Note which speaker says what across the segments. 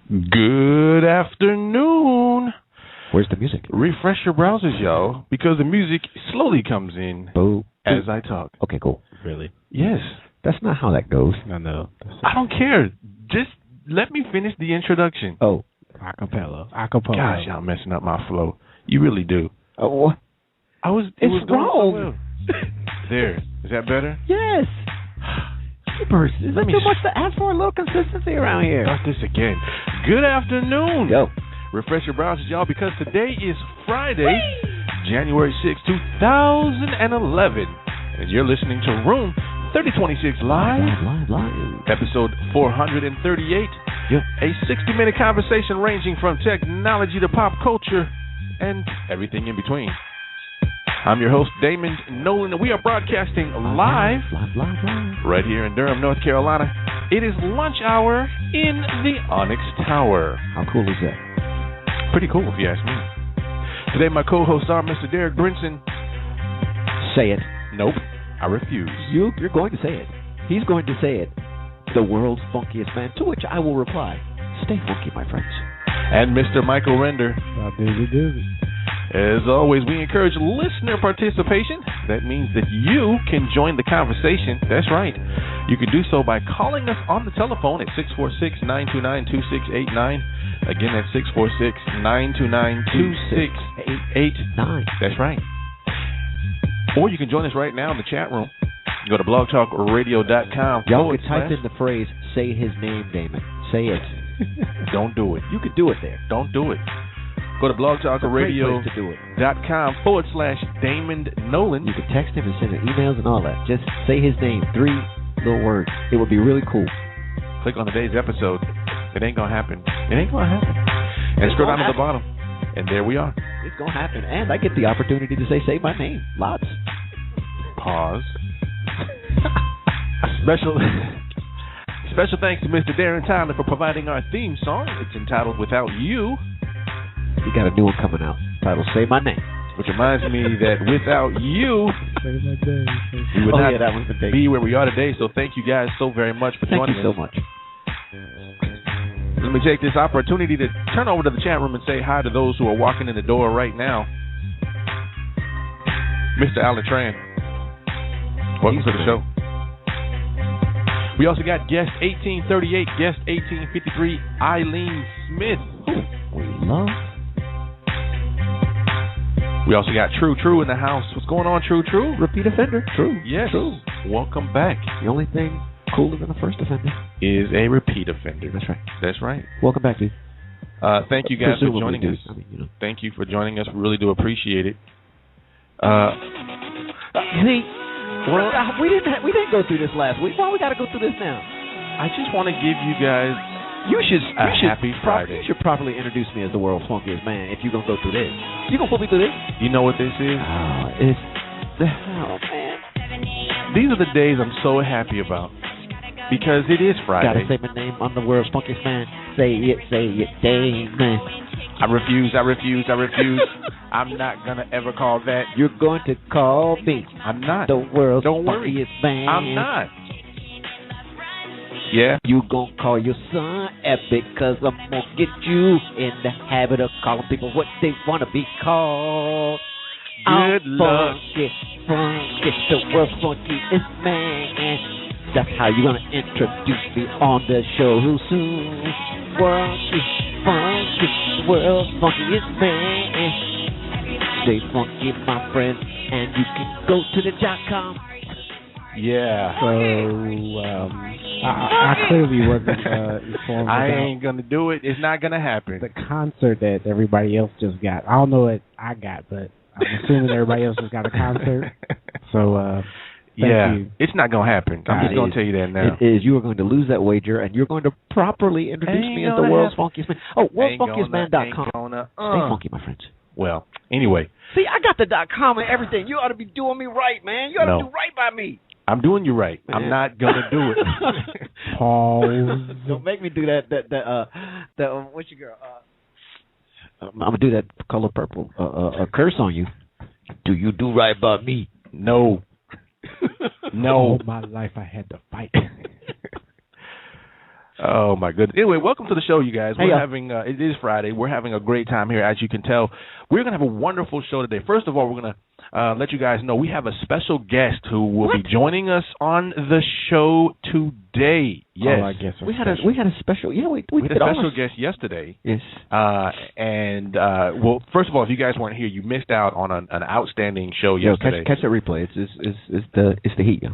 Speaker 1: Good afternoon.
Speaker 2: Where's the music?
Speaker 1: Refresh your browsers, y'all, because the music slowly comes in as I talk.
Speaker 2: Okay, cool.
Speaker 3: Really?
Speaker 1: Yes.
Speaker 2: That's not how that goes.
Speaker 3: I know.
Speaker 1: I don't care. Just let me finish the introduction.
Speaker 2: Oh.
Speaker 3: Acapella.
Speaker 1: Gosh, y'all messing up my flow. You really do.
Speaker 2: Oh, what?
Speaker 1: It's
Speaker 2: wrong.
Speaker 1: So well. There. Is that better?
Speaker 2: Yes. Jeepers. Is that too much to ask for? A little consistency around here.
Speaker 1: Start this again. Good afternoon.
Speaker 2: Yo.
Speaker 1: Refresh your browsers, y'all, because today is Friday, January 6, 2011. And you're listening to Room 3026 Live. Episode 438.
Speaker 2: Yep.
Speaker 1: A 60-minute conversation ranging from technology to pop culture and everything in between. I'm your host, Damond Nollan, and we are broadcasting live right here in Durham, North Carolina. It is lunch hour in the Onyx Tower.
Speaker 2: How cool is that?
Speaker 1: Pretty cool, if you ask me. Today, my co-hosts are Mr. Derek Brinson.
Speaker 2: Say it.
Speaker 1: Nope, I refuse.
Speaker 2: You're going to say it. He's going to say it. The world's funkiest man, to which I will reply, stay funky, my friends.
Speaker 1: And Mr. Michael Render.
Speaker 3: Doozy.
Speaker 1: As always, we encourage listener participation. That means that you can join the conversation. That's right. You can do so by calling us on the telephone at 646-929-2689. Again, that's 646-929-2689. That's right. Or you can join us right now in the chat room. Go to blogtalkradio.com.
Speaker 2: Y'all can type in the phrase, say his name, Damon. Say it.
Speaker 1: Don't do it.
Speaker 2: You could do it there.
Speaker 1: Don't do it. Go to blogtalkradio.com/Damond Nollan.
Speaker 2: You can text him and send him emails and all that. Just say his name, 3 little words. It would be really cool.
Speaker 1: Click on today's episode. It ain't going to happen. It ain't going to happen. And scroll down to the bottom. And there we are.
Speaker 2: It's going to happen. And I get the opportunity to say my name. Lots.
Speaker 1: Pause. Special thanks to Mr. Darren Tyler for providing our theme song. It's entitled Without You.
Speaker 2: You got a new one coming out titled Say My Name.
Speaker 1: Which reminds me that without you, we would not be where we are today. So thank you guys so very much for joining us.
Speaker 2: Thank you so much.
Speaker 1: Let me take this opportunity to turn over to the chat room and say hi to those who are walking in the door right now. Mr. Alan Tran, welcome to the show. We also got guest 1838, guest 1853, Eileen Smith.
Speaker 2: Who we love.
Speaker 1: We also got True in the house. What's going on, True?
Speaker 2: Repeat offender. True.
Speaker 1: Yes.
Speaker 2: True.
Speaker 1: Welcome back.
Speaker 2: The only thing cooler than a first offender
Speaker 1: is a repeat offender.
Speaker 2: That's right.
Speaker 1: That's right.
Speaker 2: Welcome back, dude.
Speaker 1: Thank you guys for joining us.
Speaker 2: I mean,
Speaker 1: Thank you for joining us. We really do appreciate it.
Speaker 2: See, we didn't go through this last week. Why we got to go through this now?
Speaker 1: I just want to give you guys happy Friday.
Speaker 2: You should properly introduce me as the world's funkiest man if you're going to go through this. You going to put me through this?
Speaker 1: You know what this is?
Speaker 2: Man.
Speaker 1: These are the days I'm so happy about because it is Friday.
Speaker 2: Gotta say my name. I'm the world's funkiest man. Say it, Damon.
Speaker 1: I refuse. I'm not going to ever call that.
Speaker 2: You're going to call me.
Speaker 1: I'm not.
Speaker 2: The world's
Speaker 1: funkiest
Speaker 2: man.
Speaker 1: I'm not. Yeah.
Speaker 2: You gon' call your son Epic, cause I'm gonna get you in the habit of calling people what they wanna be called.
Speaker 1: Good luck.
Speaker 2: Funky, the world's funkiest man. That's how you're gonna introduce me on the show soon. Funky, the world's funkiest man. Stay funky, my friend, and you can go to the .com.
Speaker 1: Yeah.
Speaker 3: So, I clearly wasn't informed.
Speaker 1: I ain't going to do it. It's not going to happen.
Speaker 3: The concert that everybody else just got. I don't know what I got, but I'm assuming everybody else just got a concert. So, thank you.
Speaker 1: It's not going to happen. I'm just going to tell you that now.
Speaker 2: It is. You are going to lose that wager, and you're going to properly introduce me as the world's funkiest man. Oh, worldfunkiestman.com. Stay funky, my friends.
Speaker 1: Well, anyway.
Speaker 2: See, I got the .com and everything. You ought to be doing me right, man. You ought to do right by me.
Speaker 1: I'm doing you right. Man. I'm not gonna do it.
Speaker 3: Pause.
Speaker 2: Don't make me do that. What's your girl? I'm gonna do that color purple. A curse on you. Do you do right by me?
Speaker 1: No.
Speaker 3: No. All my life I had to fight.
Speaker 1: Oh my goodness. Anyway, welcome to the show, you guys.
Speaker 2: Hey,
Speaker 1: We're having it is Friday. We're having a great time here, as you can tell. We're gonna have a wonderful show today. First of all, we're gonna let you guys know we have a special guest who will be joining us on the show today. Yes,
Speaker 3: I guess
Speaker 2: we had a special. Yeah, we
Speaker 1: had a special guest yesterday.
Speaker 2: Yes.
Speaker 1: Well, first of all, if you guys weren't here, you missed out on an outstanding show yesterday.
Speaker 2: Catch the replay. It's the heat, yo.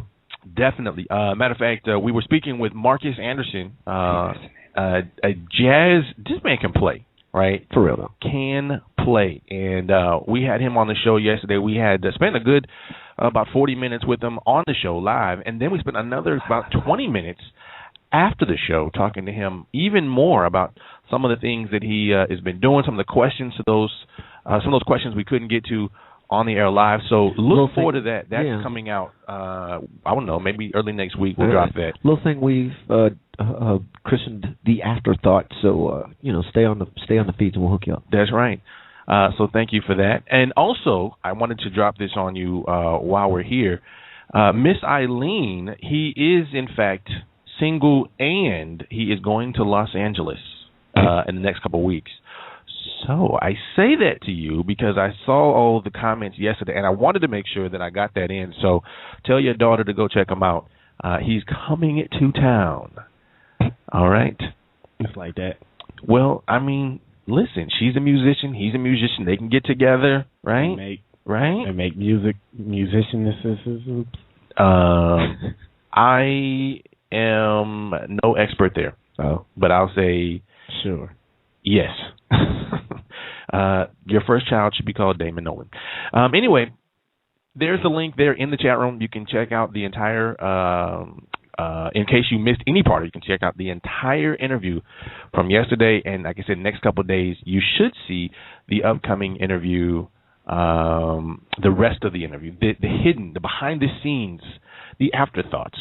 Speaker 1: Definitely. Matter of fact, we were speaking with Marcus Anderson, a jazz. This man can play, right?
Speaker 2: For real, though.
Speaker 1: Can play. And we had him on the show yesterday. We had spent a good about 40 minutes with him on the show live, and then we spent another about 20 minutes after the show talking to him even more about some of the things that he has been doing, some of the questions to those, some of those questions we couldn't get to on the air live. So look forward to that. That's coming out, I don't know, maybe early next week we'll drop that.
Speaker 2: Little thing we've christened the afterthought. So stay on the feeds and we'll hook you up.
Speaker 1: That's right. So thank you for that. And also, I wanted to drop this on you while we're here. Miss Eileen, he is in fact single, and he is going to Los Angeles in the next couple of weeks. So I say that to you because I saw all the comments yesterday, and I wanted to make sure that I got that in. So tell your daughter to go check him out. He's coming to town. All right?
Speaker 3: It's like that.
Speaker 1: Well, I mean, listen, she's a musician. He's a musician. They can get together, right?
Speaker 3: And make music, musicianesses.
Speaker 1: I am no expert there.
Speaker 3: Oh.
Speaker 1: But I'll say...
Speaker 3: Sure.
Speaker 1: Yes. Your first child should be called Damond Nollan. Anyway, there's a link there in the chat room. You can check out the entire, in case you missed any part, you can check out the entire interview from yesterday. And like I said, next couple of days, you should see the upcoming interview, the rest of the interview, the hidden, the behind the scenes, the afterthoughts.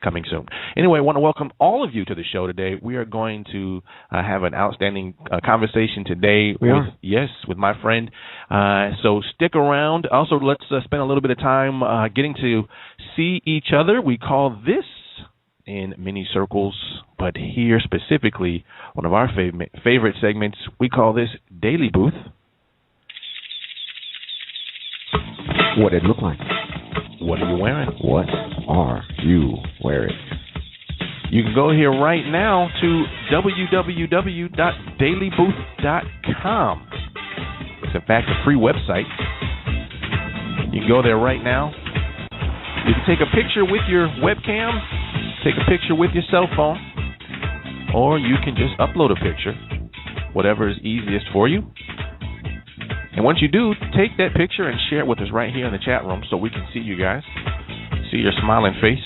Speaker 1: Coming soon. Anyway, I want to welcome all of you to the show today. We are going to have an outstanding conversation today with my friend. So stick around. Also, let's spend a little bit of time getting to see each other. We call this in many circles, but here specifically, one of our favorite segments, we call this Daily Booth.
Speaker 2: What did it look like?
Speaker 1: What are you wearing?
Speaker 2: What are you wearing?
Speaker 1: You can go here right now to www.dailybooth.com. It's in fact a free website. You can go there right now. You can take a picture with your webcam, take a picture with your cell phone, or you can just upload a picture, whatever is easiest for you. And once you do, take that picture and share it with us right here in the chat room so we can see you guys, see your smiling face.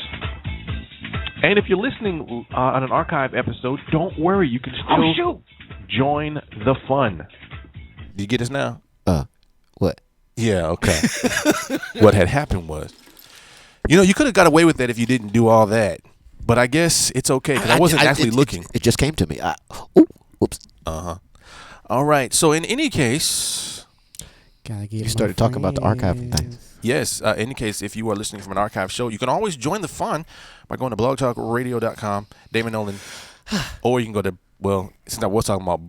Speaker 1: And if you're listening on an archive episode, don't worry. You can still join the fun. Do you get us now?
Speaker 2: What?
Speaker 1: Yeah, okay. What had happened was, you could have got away with that if you didn't do all that. But I guess it's okay because I wasn't actually looking.
Speaker 2: It just came to me. Oops.
Speaker 1: Uh-huh. All right. So in any case...
Speaker 2: You started talking about the archive thing.
Speaker 1: Yes. In any case, if you are listening from an archive show, you can always join the fun by going to blogtalkradio.com, Damond Nollan, or you can go to, since I was talking about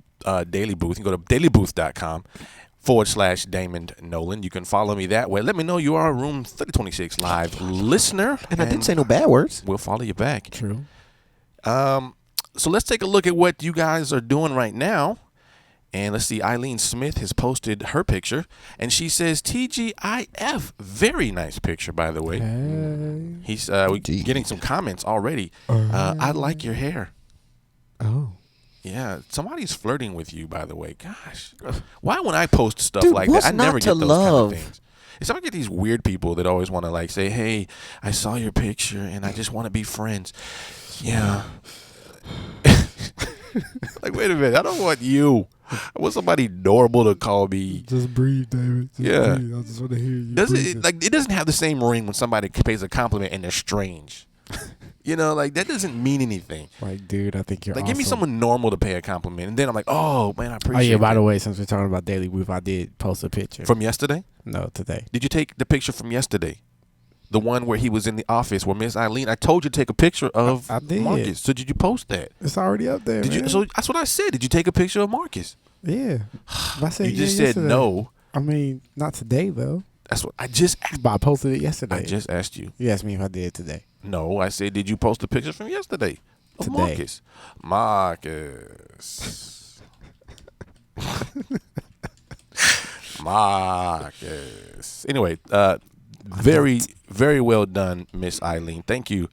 Speaker 1: Daily Booth, you can go to dailybooth.com/Damond Nollan. You can follow me that way. Let me know you are a Room 3026 live listener.
Speaker 2: And I didn't say no bad words.
Speaker 1: We'll follow you back.
Speaker 2: True.
Speaker 1: So let's take a look at what you guys are doing right now. And let's see, Eileen Smith has posted her picture, and she says, TGIF. Very nice picture, by the way. He's we're getting some comments already. I like your hair.
Speaker 2: Oh.
Speaker 1: Yeah, somebody's flirting with you, by the way. Gosh. Why when I post stuff like that, I never get those kind of things. It's I get these weird people that always want to say, hey, I saw your picture, and I just want to be friends. Yeah. Wait a minute. I don't want you. I want somebody normal to call me.
Speaker 4: Just breathe, David. Breathe. I just want to hear you.
Speaker 1: It doesn't have the same ring when somebody pays a compliment and they're strange. That doesn't mean anything.
Speaker 4: Dude, I think you're awesome.
Speaker 1: Give me someone normal to pay a compliment, and then I'm like, oh man, I appreciate it.
Speaker 4: Oh yeah, by the way, since we're talking about Daily Booth, I did post a picture
Speaker 1: from yesterday.
Speaker 4: No, today.
Speaker 1: Did you take the picture from yesterday? The one where he was in the office where Miss Eileen, I told you to take a picture of
Speaker 4: I did.
Speaker 1: Marcus. So did you post that?
Speaker 4: It's already up there, man.
Speaker 1: So that's what I said. Did you take a picture of Marcus?
Speaker 4: Yeah. I said
Speaker 1: You just said
Speaker 4: yesterday.
Speaker 1: no.
Speaker 4: I mean, not today, though.
Speaker 1: That's what I just asked.
Speaker 4: But I posted it yesterday.
Speaker 1: I just asked you.
Speaker 4: You asked me if I did today.
Speaker 1: No, I said, did you post the pictures from yesterday of
Speaker 4: Today.
Speaker 1: Marcus. Marcus. Anyway, very, very well done, Miss Eileen. Thank you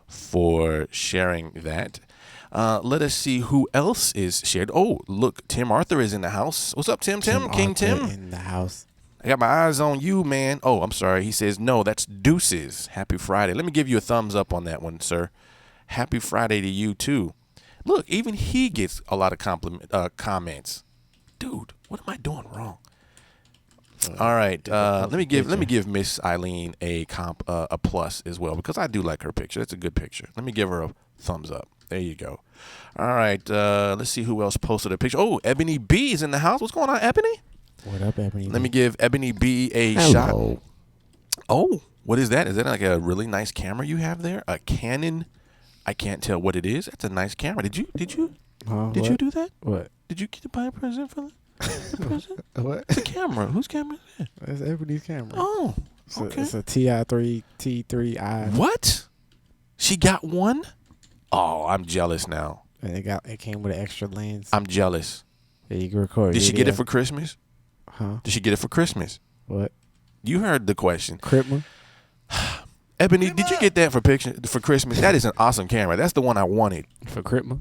Speaker 1: for sharing that. Let us see who else is shared. Oh, look, Tim Arthur is in the house. What's up, Tim? King Tim?
Speaker 4: In the house.
Speaker 1: I got my eyes on you, man. Oh, I'm sorry. He says, no, that's deuces. Happy Friday. Let me give you a thumbs up on that one, sir. Happy Friday to you, too. Look, even he gets a lot of comments. Dude, what am I doing wrong? All right. Let me give Miss Eileen a plus as well, because I do like her picture. It's a good picture. Let me give her a thumbs up. There you go. All right. Let's see who else posted a picture. Oh, Ebony B is in the house. What's going on, Ebony?
Speaker 3: What up, Ebony?
Speaker 1: Let me give Ebony B a shot. Oh, what is that? Is that like a really nice camera you have there? A Canon? I can't tell what it is. That's a nice camera. Did you do that?
Speaker 3: What?
Speaker 1: Did you get to buy a present for the present?
Speaker 3: What?
Speaker 1: It's a camera. Whose camera is that?
Speaker 3: That's Ebony's camera.
Speaker 1: Oh, okay.
Speaker 3: It's a T3i.
Speaker 1: What? She got one? Oh, I'm jealous now.
Speaker 3: And it came with an extra lens.
Speaker 1: I'm jealous.
Speaker 3: Yeah, you can record.
Speaker 1: Did she get it for Christmas?
Speaker 3: Huh?
Speaker 1: Did she get it for Christmas?
Speaker 3: What?
Speaker 1: You heard the question.
Speaker 3: Christmas?
Speaker 1: Ebony, did you get that for Christmas? That is an awesome camera. That's the one I wanted.
Speaker 3: For Christmas?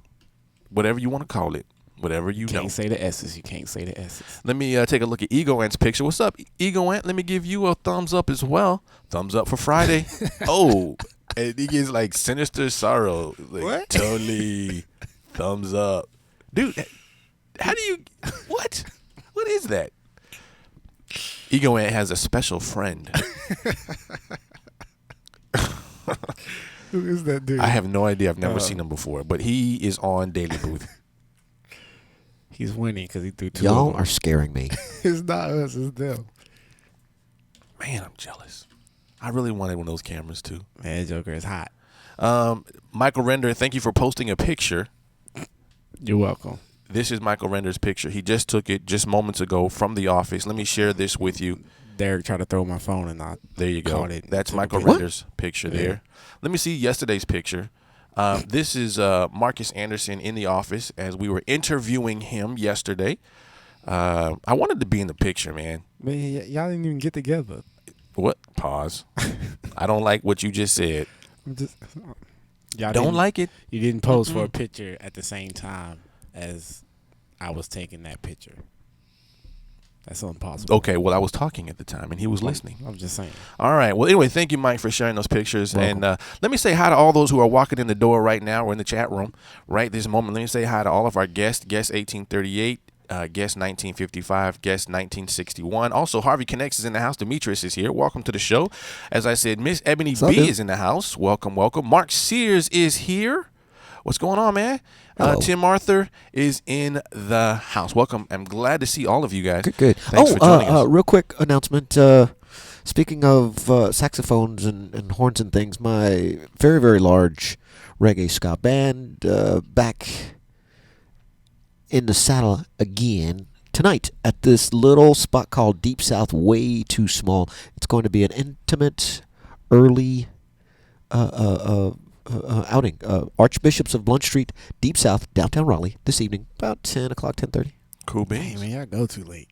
Speaker 1: Whatever you want to call it. Whatever you know.
Speaker 3: Can't say the S's. You can't say the S's.
Speaker 1: Let me take a look at Ego Ant's picture. What's up, Ego Ant? Let me give you a thumbs up as well. Thumbs up for Friday. Oh, and he gets like sinister sorrow. Like,
Speaker 4: what?
Speaker 1: Totally thumbs up. Dude, how do you, what? What is that? Ego Ant has a special friend.
Speaker 4: Who is that dude?
Speaker 1: I have no idea. I've never seen him before, but he is on Daily Booth.
Speaker 3: He's winning because he threw two.
Speaker 2: Y'all are scaring me.
Speaker 4: It's not us. It's them.
Speaker 1: Man, I'm jealous. I really wanted one of those cameras too.
Speaker 3: Man, Joker is hot.
Speaker 1: Michael Render, thank you for posting a picture.
Speaker 3: You're welcome.
Speaker 1: This is Michael Render's picture. He just took it just moments ago from the office. Let me share this with you.
Speaker 3: Derek tried to throw my phone and I
Speaker 1: There you go.
Speaker 3: caught it.
Speaker 1: That's Michael Render's picture there. Let me see yesterday's picture. This is Marcus Anderson in the office as we were interviewing him yesterday. I wanted to be in the picture, man.
Speaker 3: Man, y'all didn't even get together.
Speaker 1: What? Pause. I don't like what you just said.
Speaker 3: Y'all
Speaker 1: Don't like it?
Speaker 3: You didn't pose for a picture at the same time as I was taking that picture. That's impossible.
Speaker 1: Okay, well, I was talking at the time, and he was listening.
Speaker 3: I'm just saying.
Speaker 1: All right. Well, anyway, thank you, Mike, for sharing those pictures. Welcome. And let me say hi to all those who are walking in the door right now or in the chat room right this moment. Let me say hi to all of our guests, guest 1838, guest 1955, guest 1961. Also, Harvey Connects is in the house. Demetrius is here. Welcome to the show. As I said, Miss Ebony B is in the house. Welcome, welcome. Marq Sears is here. What's going on, man? Tim Arthur is in the house. Welcome. I'm glad to see all of you guys.
Speaker 2: Good.
Speaker 1: Thanks for joining us.
Speaker 2: Real quick announcement. Speaking of saxophones and horns and things, my very, very large reggae ska band back in the saddle again tonight at this little spot called Deep South, way too small. It's going to be an intimate, early outing. Archbishops of Blunt Street, Deep South, downtown Raleigh, this evening, about 10 o'clock, 10:30.
Speaker 1: Cool beans.
Speaker 3: Hey, man, y'all go too late.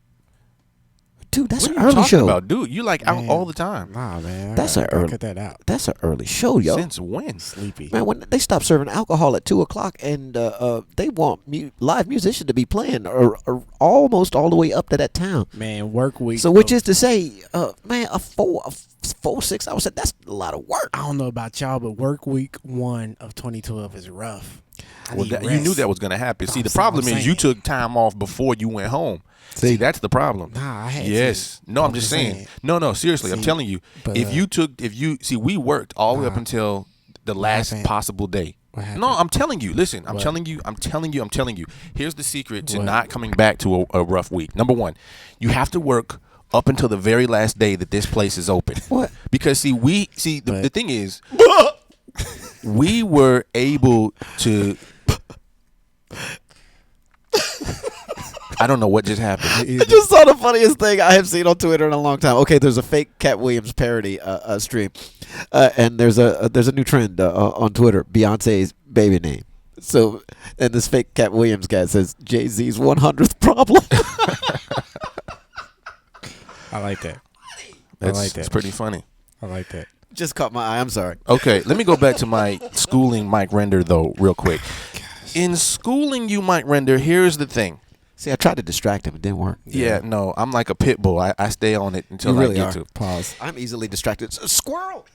Speaker 2: Dude, that's
Speaker 1: what
Speaker 2: an
Speaker 1: are you
Speaker 2: early
Speaker 1: talking
Speaker 2: show.
Speaker 1: about? Dude, you like out all the time.
Speaker 3: Nah, man.
Speaker 2: That's an early.
Speaker 3: Cut that out.
Speaker 2: That's an early show, yo.
Speaker 1: Since when?
Speaker 3: Sleepy.
Speaker 2: Man, when they stop serving alcohol at 2 o'clock and they want live musicians to be playing or almost all the way up to that town.
Speaker 3: Man, work week.
Speaker 2: So which is to say, man, a 6 hours, that's a lot of work.
Speaker 3: I don't know about y'all, but work week 1 of 2012 is rough.
Speaker 1: Well, you knew that was going to happen. See, the problem is you took time off before you went home. See, that's the problem.
Speaker 3: Nah, I had
Speaker 1: Yes. No, I'm just saying. No, seriously, I'm telling you. We worked all the way up until the last possible day. No, I'm telling you. Listen, I'm telling you. Here's the secret to not coming back to a rough week. Number one, you have to work up until the very last day that this place is open.
Speaker 2: What?
Speaker 1: Because the thing is, we were able to. I don't know what just happened.
Speaker 2: I just saw the funniest thing I have seen on Twitter in a long time. Okay, there's a fake Cat Williams parody stream, and there's a new trend on Twitter: Beyonce's baby name. So, and this fake Cat Williams guy says Jay-Z's 100th problem.
Speaker 3: I like that.
Speaker 1: It's pretty funny.
Speaker 3: I like that.
Speaker 2: Just caught my eye. I'm sorry.
Speaker 1: Okay, let me go back to my schooling Mike Render though, real quick. In schooling you, Mike Render, here's the thing.
Speaker 2: See, I tried to distract him. It didn't work.
Speaker 1: Yeah, no, I'm like a pit bull. I stay on it until I get to.
Speaker 2: Pause. I'm easily distracted. Squirrel.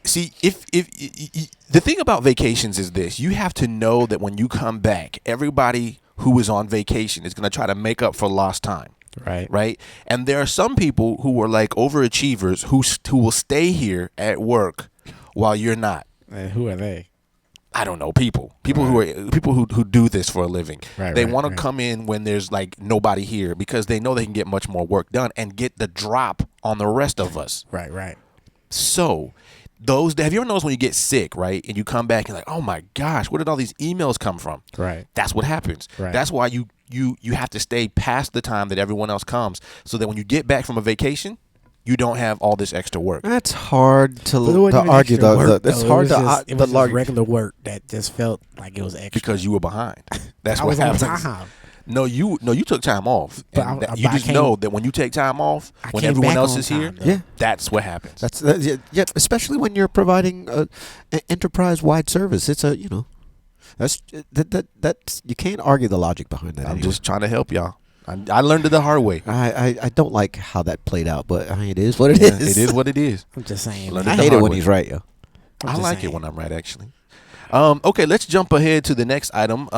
Speaker 1: See, if the thing about vacations is this, you have to know that when you come back, everybody who is on vacation is going to try to make up for lost time. Right. And there are some people who are like overachievers who will stay here at work while you're not.
Speaker 3: And who are they?
Speaker 1: I don't know, people who do this for a living. They want to come in when there's like nobody here because they know they can get much more work done and get the drop on the rest of us.
Speaker 3: Right.
Speaker 1: So have you ever noticed when you get sick, right, and you come back and like, oh my gosh, where did all these emails come from?
Speaker 3: Right.
Speaker 1: That's what happens.
Speaker 3: Right.
Speaker 1: That's why you have to stay past the time that everyone else comes, so that when you get back from a vacation, you don't have all this extra work.
Speaker 2: That's hard to argue. It's hard to argue.
Speaker 3: It was just regular work that just felt like it was extra.
Speaker 1: Because you were behind. That's
Speaker 3: I
Speaker 1: what
Speaker 3: was on
Speaker 1: happens.
Speaker 3: time.
Speaker 1: No, you took time off.
Speaker 3: But
Speaker 1: You just know that when you take time off, when everyone else is here, that's what happens.
Speaker 2: That's especially when you're providing an enterprise-wide service. It's that's you can't argue the logic behind that.
Speaker 1: I'm just trying to help y'all. I learned it the hard way.
Speaker 2: I don't like how that played out, but it is what it is.
Speaker 1: It is what it is.
Speaker 3: I'm just saying.
Speaker 2: I hate it when he's right, yo.
Speaker 1: I like it when I'm right, actually. Okay, let's jump ahead to the next item.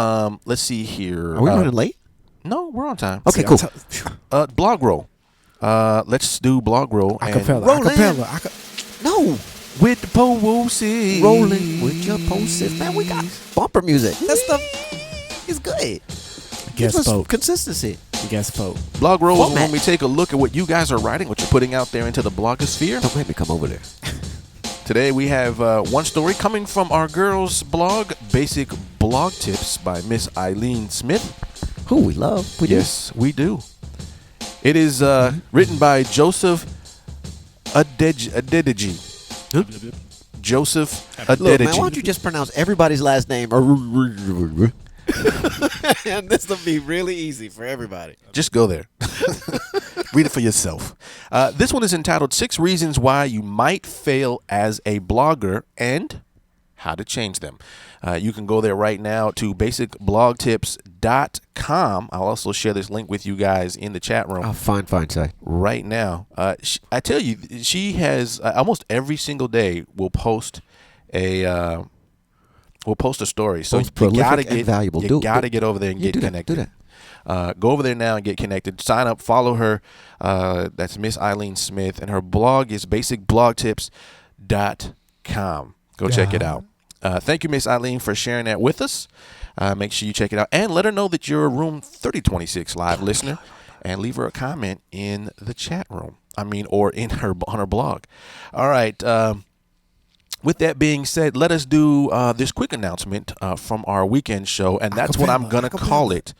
Speaker 1: Let's see here.
Speaker 2: Are we running late?
Speaker 1: No, we're on time.
Speaker 2: Okay, cool.
Speaker 1: Blog roll. Let's do blog roll.
Speaker 3: Acapella.
Speaker 2: No.
Speaker 1: With the post.
Speaker 2: Rolling with your post. Man, we got bumper music. That stuff is good.
Speaker 3: Guest spoke.
Speaker 2: Consistency.
Speaker 3: Guest spoke.
Speaker 1: Blog roll is when we take a look at what you guys are writing, what you're putting out there into the blogosphere.
Speaker 2: Don't make me come over there.
Speaker 1: Today we have one story coming from our girls' blog, Basic Blog Tips by Miss Eileen Smith.
Speaker 2: Who we love.
Speaker 1: Yes, we do. It is written by Joseph Adediji. Joseph Adediji.
Speaker 2: Look, man, why don't you just pronounce everybody's last name? And this will be really easy for everybody.
Speaker 1: Just go there. Read it for yourself. This one is entitled 6 Reasons Why You Might Fail as a Blogger and How to Change Them. You can go there right now to basicblogtips.com. I'll also share this link with you guys in the chat room.
Speaker 2: Oh, fine, sir.
Speaker 1: Right now. I tell you, she has almost every single day will post a story. So you gotta get valuable. You gotta get over there and get connected.
Speaker 2: Do that.
Speaker 1: Go over there now and get connected. Sign up, follow her. That's Miss Eileen Smith, and her blog is basicblogtips.com. Go check it out. Thank you, Miss Eileen, for sharing that with us. Make sure you check it out and let her know that you're a Room 3026 live listener, and leave her a comment in the chat room. Or on her blog. All right. With that being said, let us do this quick announcement from our weekend show, and that's what I'm going to call it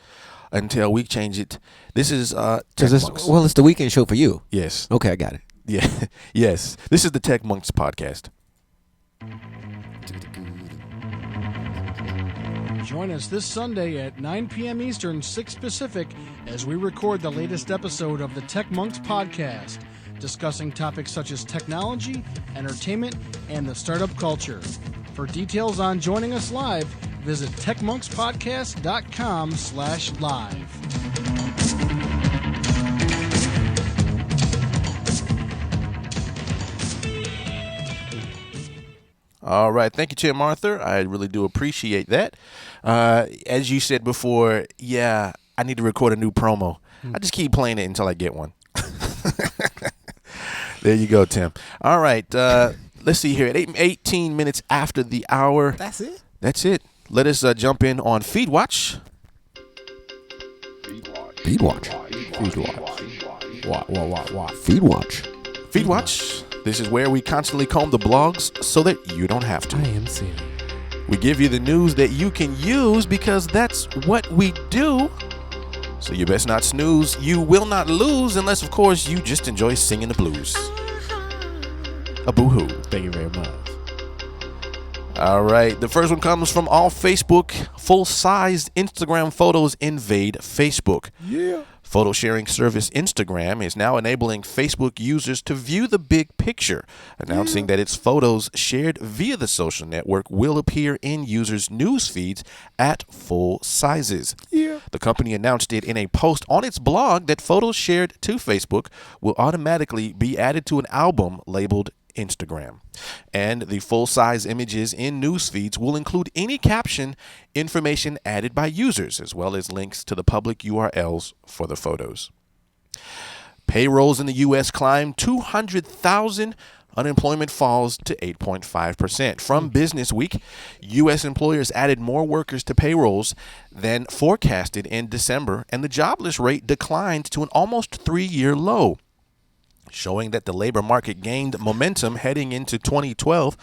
Speaker 1: until we change it. This is Tech Monks.
Speaker 2: Well, it's the weekend show for you.
Speaker 1: Yes.
Speaker 2: Okay, I got it.
Speaker 1: Yeah. Yes. This is the Tech Monks podcast.
Speaker 5: Join us this Sunday at 9 p.m. Eastern, 6 Pacific, as we record the latest episode of the Tech Monks podcast, discussing topics such as technology, entertainment, and the startup culture. For details on joining us live, visit techmonkspodcast.com/live.
Speaker 1: All right. Thank you, Tim Arthur. I really do appreciate that. As you said before, I need to record a new promo. I just keep playing it until I get one. There you go, Tim. All right. Let's see here. At 18 minutes after the hour.
Speaker 2: That's it?
Speaker 1: That's it. Let us jump in on FeedWatch.
Speaker 2: FeedWatch.
Speaker 4: What?
Speaker 2: Feed Watch.
Speaker 1: Feed Watch. This is where we constantly comb the blogs so that you don't have to.
Speaker 4: I am Siri.
Speaker 1: We give you the news that you can use because that's what we do. So you best not snooze. You will not lose unless, of course, you just enjoy singing the blues. A boo-hoo.
Speaker 4: Thank you very much.
Speaker 1: All right. The first one comes from all Facebook. Full-sized Instagram photos invade Facebook.
Speaker 4: Yeah.
Speaker 1: Photo sharing service Instagram is now enabling Facebook users to view the big picture, announcing that its photos shared via the social network will appear in users' news feeds at full sizes.
Speaker 4: Yeah.
Speaker 1: The company announced it in a post on its blog that photos shared to Facebook will automatically be added to an album labeled Instagram. And the full-size images in news feeds will include any caption information added by users, as well as links to the public URLs for the photos. Payrolls in the U.S. climb 200,000. Unemployment falls to 8.5%. From Business Week, U.S. employers added more workers to payrolls than forecasted in December, and the jobless rate declined to an almost 3-year low, showing that the labor market gained momentum heading into 2012.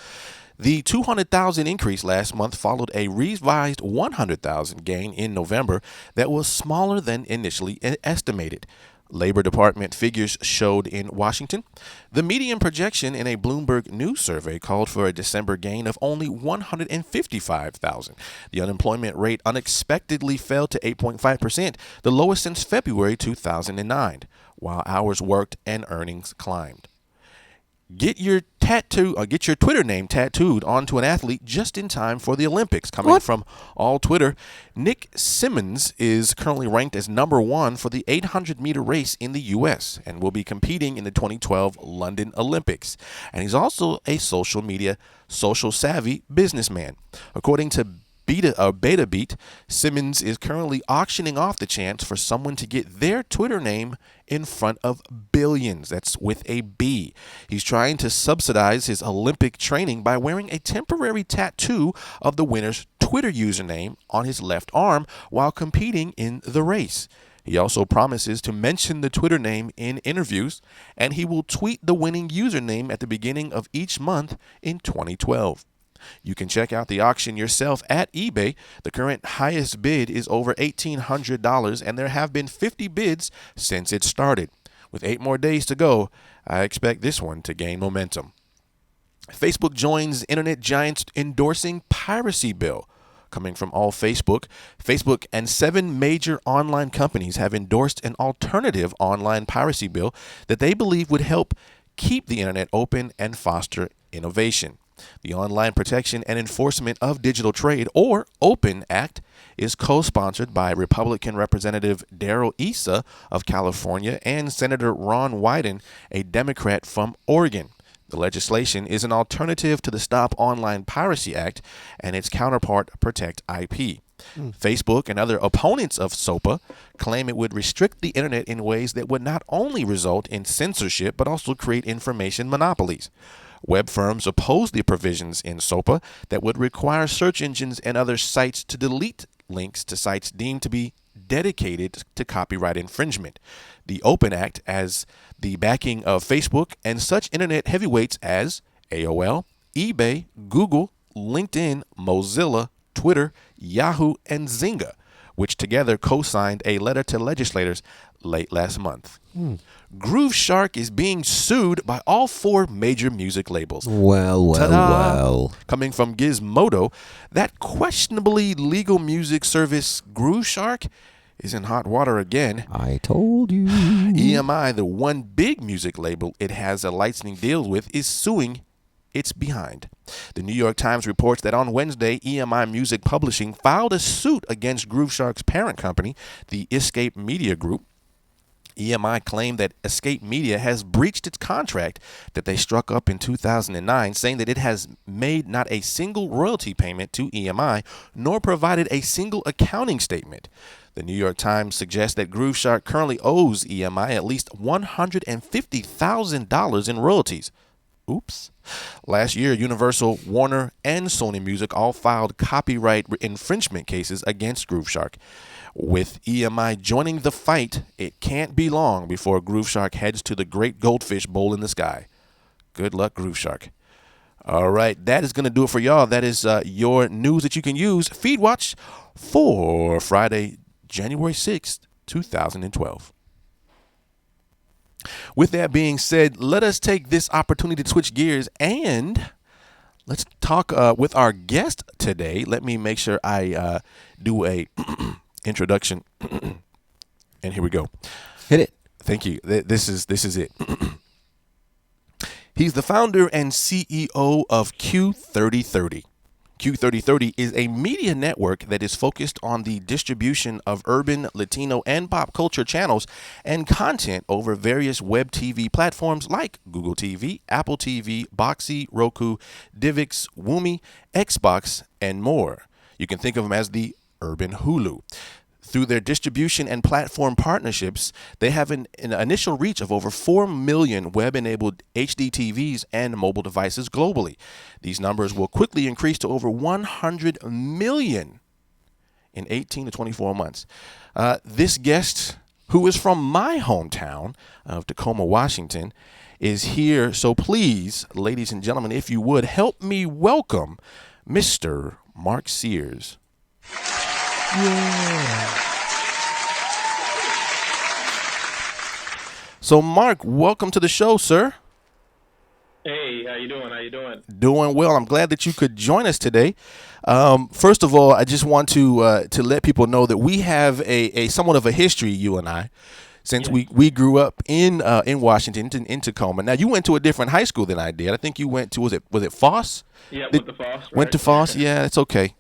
Speaker 1: The 200,000 increase last month followed a revised 100,000 gain in November that was smaller than initially estimated. Labor Department figures showed in Washington. The median projection in a Bloomberg News survey called for a December gain of only 155,000. The unemployment rate unexpectedly fell to 8.5%, the lowest since February 2009, while hours worked and earnings climbed. Get your Twitter name tattooed onto an athlete just in time for the Olympics. Coming from all Twitter, Nick Symmonds is currently ranked as number 1 for the 800-meter race in the U.S. and will be competing in the 2012 London Olympics. And he's also a social savvy businessman. According to Beta Beat, Simmons is currently auctioning off the chance for someone to get their Twitter name in front of billions. That's with a B. He's trying to subsidize his Olympic training by wearing a temporary tattoo of the winner's Twitter username on his left arm while competing in the race. He also promises to mention the Twitter name in interviews, and he will tweet the winning username at the beginning of each month in 2012. You can check out the auction yourself at eBay. The current highest bid is over $1,800, and there have been 50 bids since it started. With 8 more days to go, I expect this one to gain momentum. Facebook joins internet giants endorsing piracy bill. Coming from all Facebook, Facebook and 7 major online companies have endorsed an alternative online piracy bill that they believe would help keep the internet open and foster innovation. The Online Protection and Enforcement of Digital Trade, or OPEN Act, is co-sponsored by Republican Representative Darrell Issa of California and Senator Ron Wyden, a Democrat from Oregon. The legislation is an alternative to the Stop Online Piracy Act and its counterpart, Protect IP. Facebook and other opponents of SOPA claim it would restrict the internet in ways that would not only result in censorship but also create information monopolies. Web firms oppose the provisions in SOPA that would require search engines and other sites to delete links to sites deemed to be dedicated to copyright infringement. The OPEN Act has the backing of Facebook and such internet heavyweights as AOL, eBay, Google, LinkedIn, Mozilla, Twitter, Yahoo, and Zynga, which together co-signed a letter to legislators late last month. Groove Shark is being sued by all 4 major music labels.
Speaker 2: Well.
Speaker 1: Coming from Gizmodo, that questionably legal music service Groove Shark is in hot water again.
Speaker 2: I told you.
Speaker 1: EMI, the one big music label it has a licensing deal with, is suing its behind. The New York Times reports that on Wednesday, EMI Music Publishing filed a suit against Groove Shark's parent company, the Escape Media Group. EMI claimed that Escape Media has breached its contract that they struck up in 2009, saying that it has made not a single royalty payment to EMI, nor provided a single accounting statement. The New York Times suggests that Groove Shark currently owes EMI at least $150,000 in royalties. Last year, Universal, Warner, and Sony Music all filed copyright infringement cases against Grooveshark. With EMI joining the fight, it can't be long before Grooveshark heads to the Great Goldfish Bowl in the sky. Good luck, Grooveshark. All right, that is going to do it for y'all. That is your news that you can use. Feed Watch for Friday, January 6th, 2012. With that being said, let us take this opportunity to switch gears and let's talk with our guest today. Let me make sure I do a introduction. And here we go.
Speaker 2: Hit it.
Speaker 1: Thank you. This is it. He's the founder and CEO of Q3030. Q3030 is a media network that is focused on the distribution of urban, Latino, and pop culture channels and content over various web TV platforms like Google TV, Apple TV, Boxy, Roku, Divx, Woomi, Xbox, and more. You can think of them as the urban Hulu. Through their distribution and platform partnerships, they have an initial reach of over 4 million web-enabled HD TVs and mobile devices globally. These numbers will quickly increase to over 100 million in 18 to 24 months. This guest, who is from my hometown of Tacoma, Washington, is here. So please, ladies and gentlemen, if you would, help me welcome Mr. Marq Sears.
Speaker 4: Yeah.
Speaker 1: So, Marq, welcome to the show, sir.
Speaker 6: Hey, how you doing?
Speaker 1: Doing well. I'm glad that you could join us today. First of all, I just want to let people know that we have a somewhat of a history, you and I, since we grew up in Washington, in Tacoma. Now, you went to a different high school than I did. I think you went to was it Foss?
Speaker 6: Yeah, went to Foss. Right?
Speaker 1: Went to Foss. Yeah, it's okay.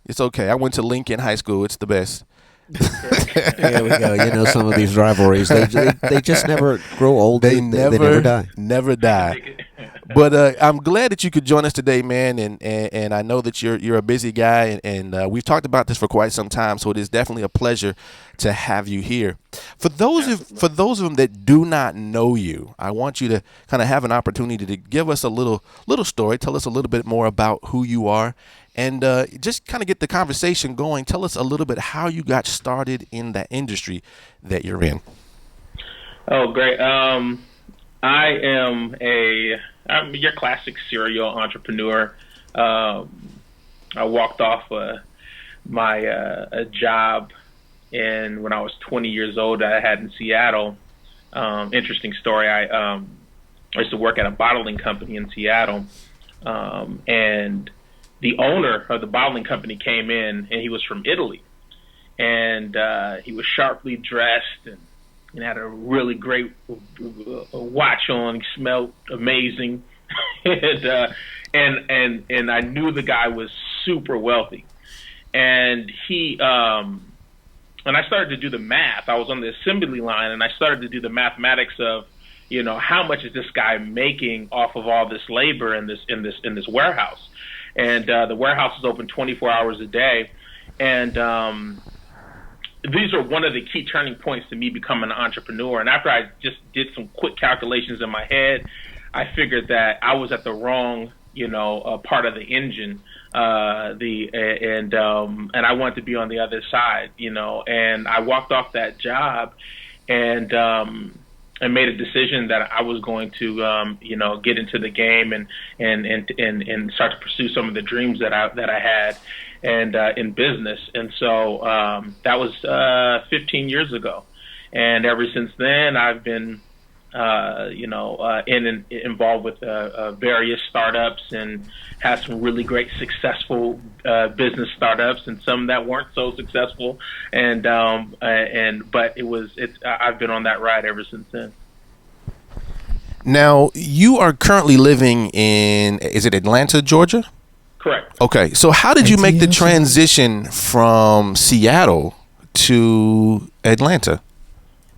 Speaker 1: I went to Lincoln High School. It's the best.
Speaker 2: There we go. You know, some of these rivalries, they just never grow old. They never die.
Speaker 1: Never die. But I'm glad that you could join us today, man. And I know that you're a busy guy, and we've talked about this for quite some time. So it is definitely a pleasure to have you here. For those of them that do not know you, I want you to kind of have an opportunity to give us a little story. Tell us a little bit more about who you are. And just kind of get the conversation going. Tell us a little bit how you got started in the industry that you're in.
Speaker 6: Oh, great. I'm your classic serial entrepreneur. I walked off my job when I was 20 years old that I had in Seattle. Interesting story. I used to work at a bottling company in Seattle, and the owner of the bottling company came in, and he was from Italy. And he was sharply dressed and had a really great watch on. He smelled amazing. and I knew the guy was super wealthy. And and I started to do the math. I was on the assembly line, and I started to do the mathematics of, how much is this guy making off of all this labor in this warehouse? And the warehouse is open 24 hours a day. And these are one of the key turning points to me becoming an entrepreneur. And after I just did some quick calculations in my head, I figured that I was at the wrong, part of the engine. And I wanted to be on the other side, and I walked off that job and made a decision that I was going to, get into the game and start to pursue some of the dreams that I had and in business. And so that was 15 years ago. And ever since then, I've been, involved with various startups and had some really great successful business startups and some that weren't so successful. But I've been on that ride ever since then.
Speaker 1: Now, you are currently living is it Atlanta, Georgia?
Speaker 6: Correct.
Speaker 1: Okay. So how did you make the transition from Seattle to Atlanta?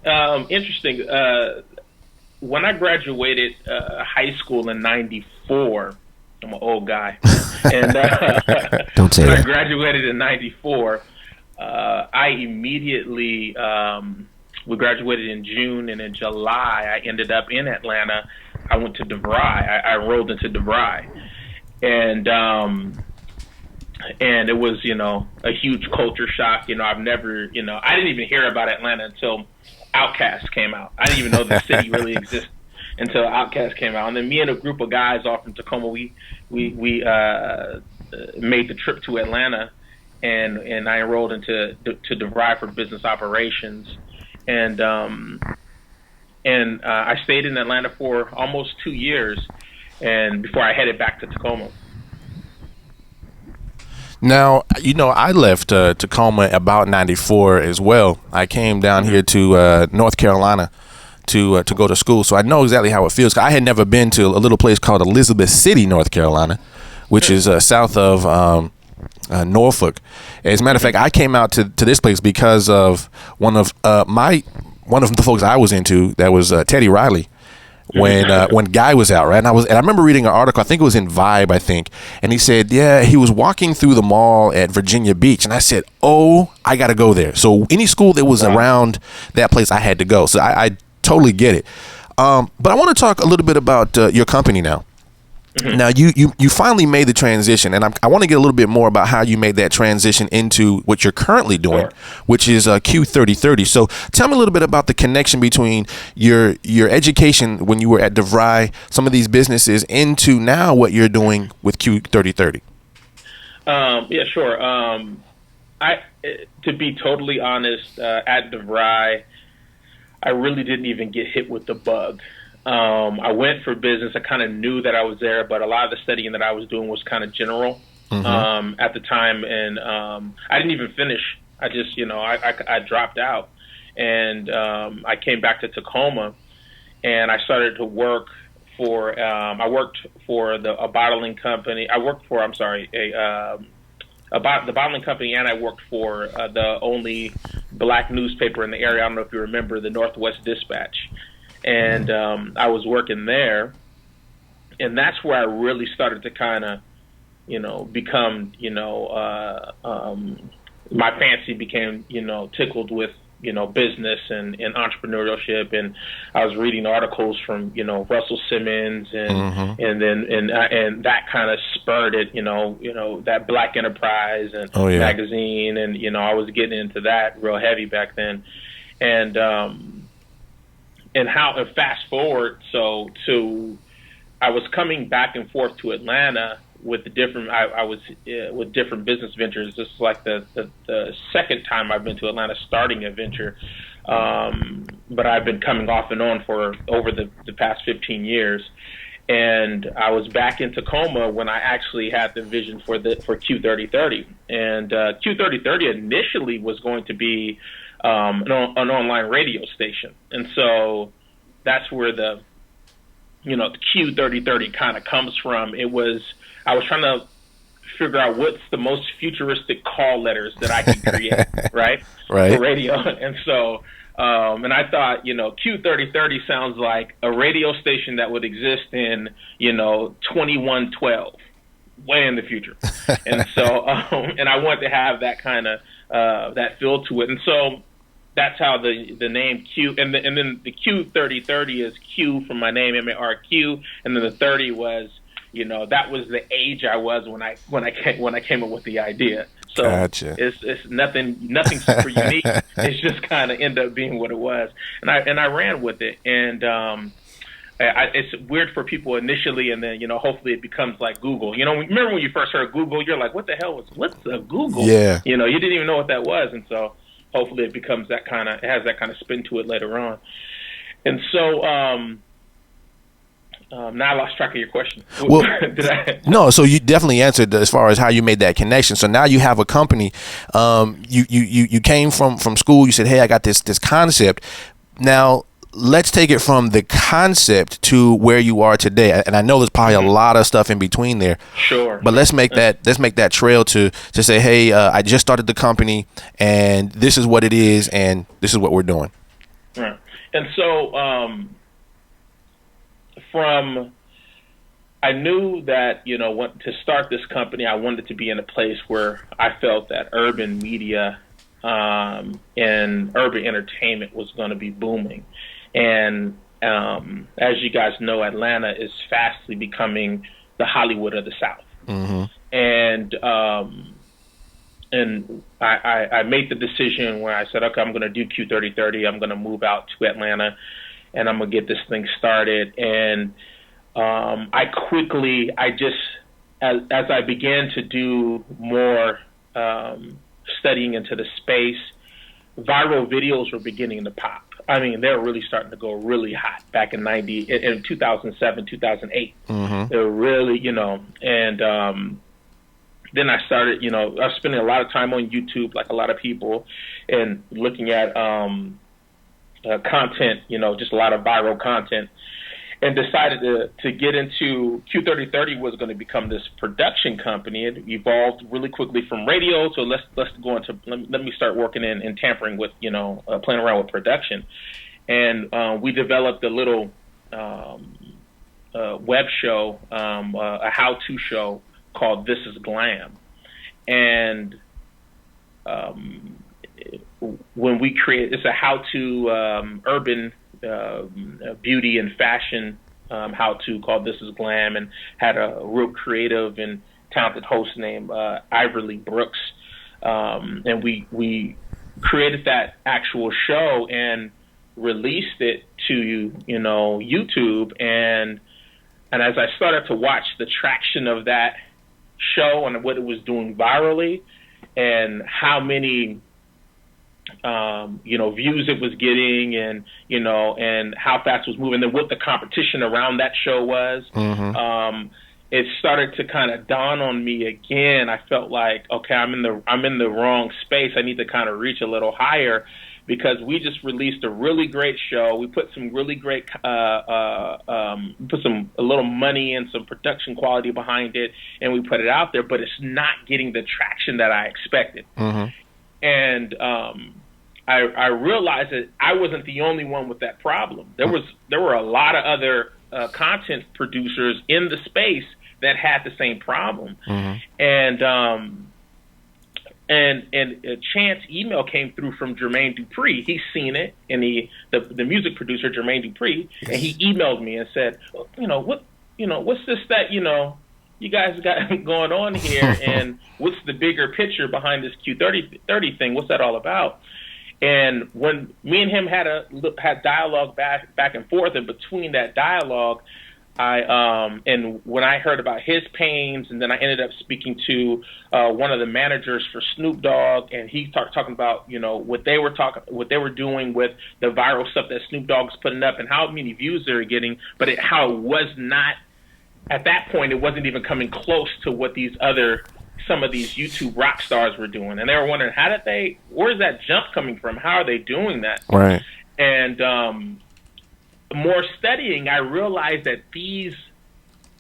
Speaker 6: Interesting. When I graduated high school in '94, I'm an old guy, and
Speaker 2: don't say
Speaker 6: when
Speaker 2: that.
Speaker 6: I graduated in '94, I immediately we graduated in June, and in July I ended up in Atlanta I went to DeVry. I enrolled into DeVry, and it was, a huge culture shock. I've never, I didn't even hear about Atlanta until Outkast came out. I didn't even know the city really existed until Outkast came out. And then me and a group of guys off from Tacoma, we made the trip to Atlanta, and I enrolled to DeVry for business operations, and I stayed in Atlanta for almost 2 years, and before I headed back to Tacoma.
Speaker 1: Now, I left Tacoma about '94 as well. I came down here to North Carolina to go to school, so I know exactly how it feels. I had never been to a little place called Elizabeth City, North Carolina, which is south of Norfolk. As a matter of fact, I came out to this place because of one of the folks I was into. That was Teddy Riley. When Guy was out, right? And I remember reading an article, I think it was in Vibe, and he said, yeah, he was walking through the mall at Virginia Beach, and I said, oh, I got to go there. So any school that was around that place, I had to go. So I totally get it. But I want to talk a little bit about your company now. Mm-hmm. Now, you finally made the transition, and I want to get a little bit more about how you made that transition into what you're currently doing, which is Q3030. So tell me a little bit about the connection between your education when you were at DeVry, some of these businesses, into now what you're doing with Q3030.
Speaker 6: Yeah, sure. To be totally honest, at DeVry, I really didn't even get hit with the bug. I went for business. I kind of knew that I was there, but a lot of the studying that I was doing was kind of general at the time, and I didn't even finish. I just, I dropped out, and I came back to Tacoma, and I started to work for. I worked for a bottling company. I worked for, the bottling company, and I worked for the only black newspaper in the area. I don't know if you remember, the Northwest Dispatch. And I was working there, and that's where I really started to kind of, become, my fancy became, tickled with, business and entrepreneurship. And I was reading articles from, Russell Simmons, and that kind of spurred it, that Black Enterprise and magazine. And, I was getting into that real heavy back then. And fast forward, I was coming back and forth to Atlanta with with different business ventures. This is like the second time I've been to Atlanta starting a venture, but I've been coming off and on for over the past 15 years. And I was back in Tacoma when I actually had the vision for Q3030. And Q3030 initially was going to be an online radio station, and so that's where the Q3030 kind of comes from. I was trying to figure out what's the most futuristic call letters that I could create, right, for radio, and so and I thought, Q3030 sounds like a radio station that would exist in 2112, way in the future, and so and I wanted to have that kind of that feel to it, and so that's how the name Q, and then the Q3030 is Q from my name, Marq, and then the 30 was, that was the age I was when I came up with the idea. So gotcha. It's nothing super unique. It's just kind of ended up being what it was, and I ran with it, and it's weird for people initially, and then hopefully it becomes like Google. Remember when you first heard Google, you're like, what the hell what's a Google? Yeah. You didn't even know what that was, and so hopefully it becomes it has that kind of spin to it later on. And so now I lost track of your question.
Speaker 1: Well, no, so you definitely answered as far as how you made that connection. So now you have a company. You came from school. You said, hey, I got this concept. Now let's take it from the concept to where you are today. And I know there's probably a lot of stuff in between there.
Speaker 6: Sure.
Speaker 1: But let's make that trail to say, hey, I just started the company, and this is what it is, and this is what we're doing.
Speaker 6: Right. And so I knew that, to start this company, I wanted to be in a place where I felt that urban media and urban entertainment was going to be booming. And as you guys know, Atlanta is fastly becoming the Hollywood of the South.
Speaker 1: Mm-hmm.
Speaker 6: And I made the decision where I said, okay, I'm going to do Q3030. I'm going to move out to Atlanta, and I'm going to get this thing started. And I just, as I began to do more studying into the space, viral videos were beginning to pop. I mean, they were really starting to go really hot back in 2007, 2008.
Speaker 1: Mm-hmm.
Speaker 6: They were really, and then I started, I was spending a lot of time on YouTube, like a lot of people, and looking at content, just a lot of viral content, and decided to get into Q3030 was going to become this production company. It evolved really quickly from radio, so let's go into let me start working in tampering with playing around with production, and we developed a little web show, a how-to show called This Is Glam, and when we create, it's a how-to urban beauty and fashion how-to called This Is Glam, and had a real creative and talented host named Iverly Brooks, and we created that actual show and released it to YouTube, and as I started to watch the traction of that show and what it was doing virally, and how many views it was getting, and and how fast it was moving, and what the competition around that show was,
Speaker 1: Mm-hmm.
Speaker 6: It started to kind of dawn on me again. I felt like, okay, I'm in the wrong space. I need to kind of reach a little higher, because we just released a really great show. We put some really great, a little money and some production quality behind it, and we put it out there, but it's not getting the traction that I expected.
Speaker 1: Mm-hmm.
Speaker 6: And I realized that I wasn't the only one with that problem. There were a lot of other content producers in the space that had the same problem.
Speaker 1: Mm-hmm.
Speaker 6: And a chance email came through from Jermaine Dupri. He's seen it, and the music producer Jermaine Dupri, and he emailed me and said, what's this that you guys got going on here, and what's the bigger picture behind this Q3030 thing? What's that all about? And when me and him had dialogue back and forth, and between that dialogue, and when I heard about his pains, and then I ended up speaking to one of the managers for Snoop Dogg, and he talking about what they were doing with the viral stuff that Snoop Dogg's putting up, and how many views they were getting, but how it was not, at that point, it wasn't even coming close to what some of these YouTube rock stars were doing, and they were wondering, where's that jump coming from? How are they doing that?
Speaker 1: Right.
Speaker 6: And more studying, I realized that these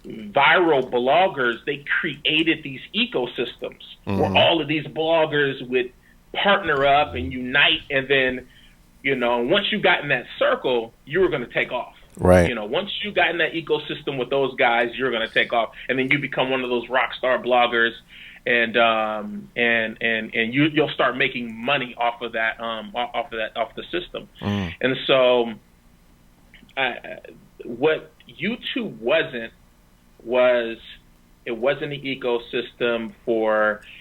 Speaker 6: viral bloggers, they created these ecosystems, mm-hmm. where all of these bloggers would partner up and unite, and then, once you got in that circle, you were going to take off.
Speaker 1: Right.
Speaker 6: Once you got in that ecosystem with those guys, you're going to take off, and then you become one of those rock star bloggers, and you'll start making money off of the system.
Speaker 1: Mm.
Speaker 6: And so, what YouTube wasn't an ecosystem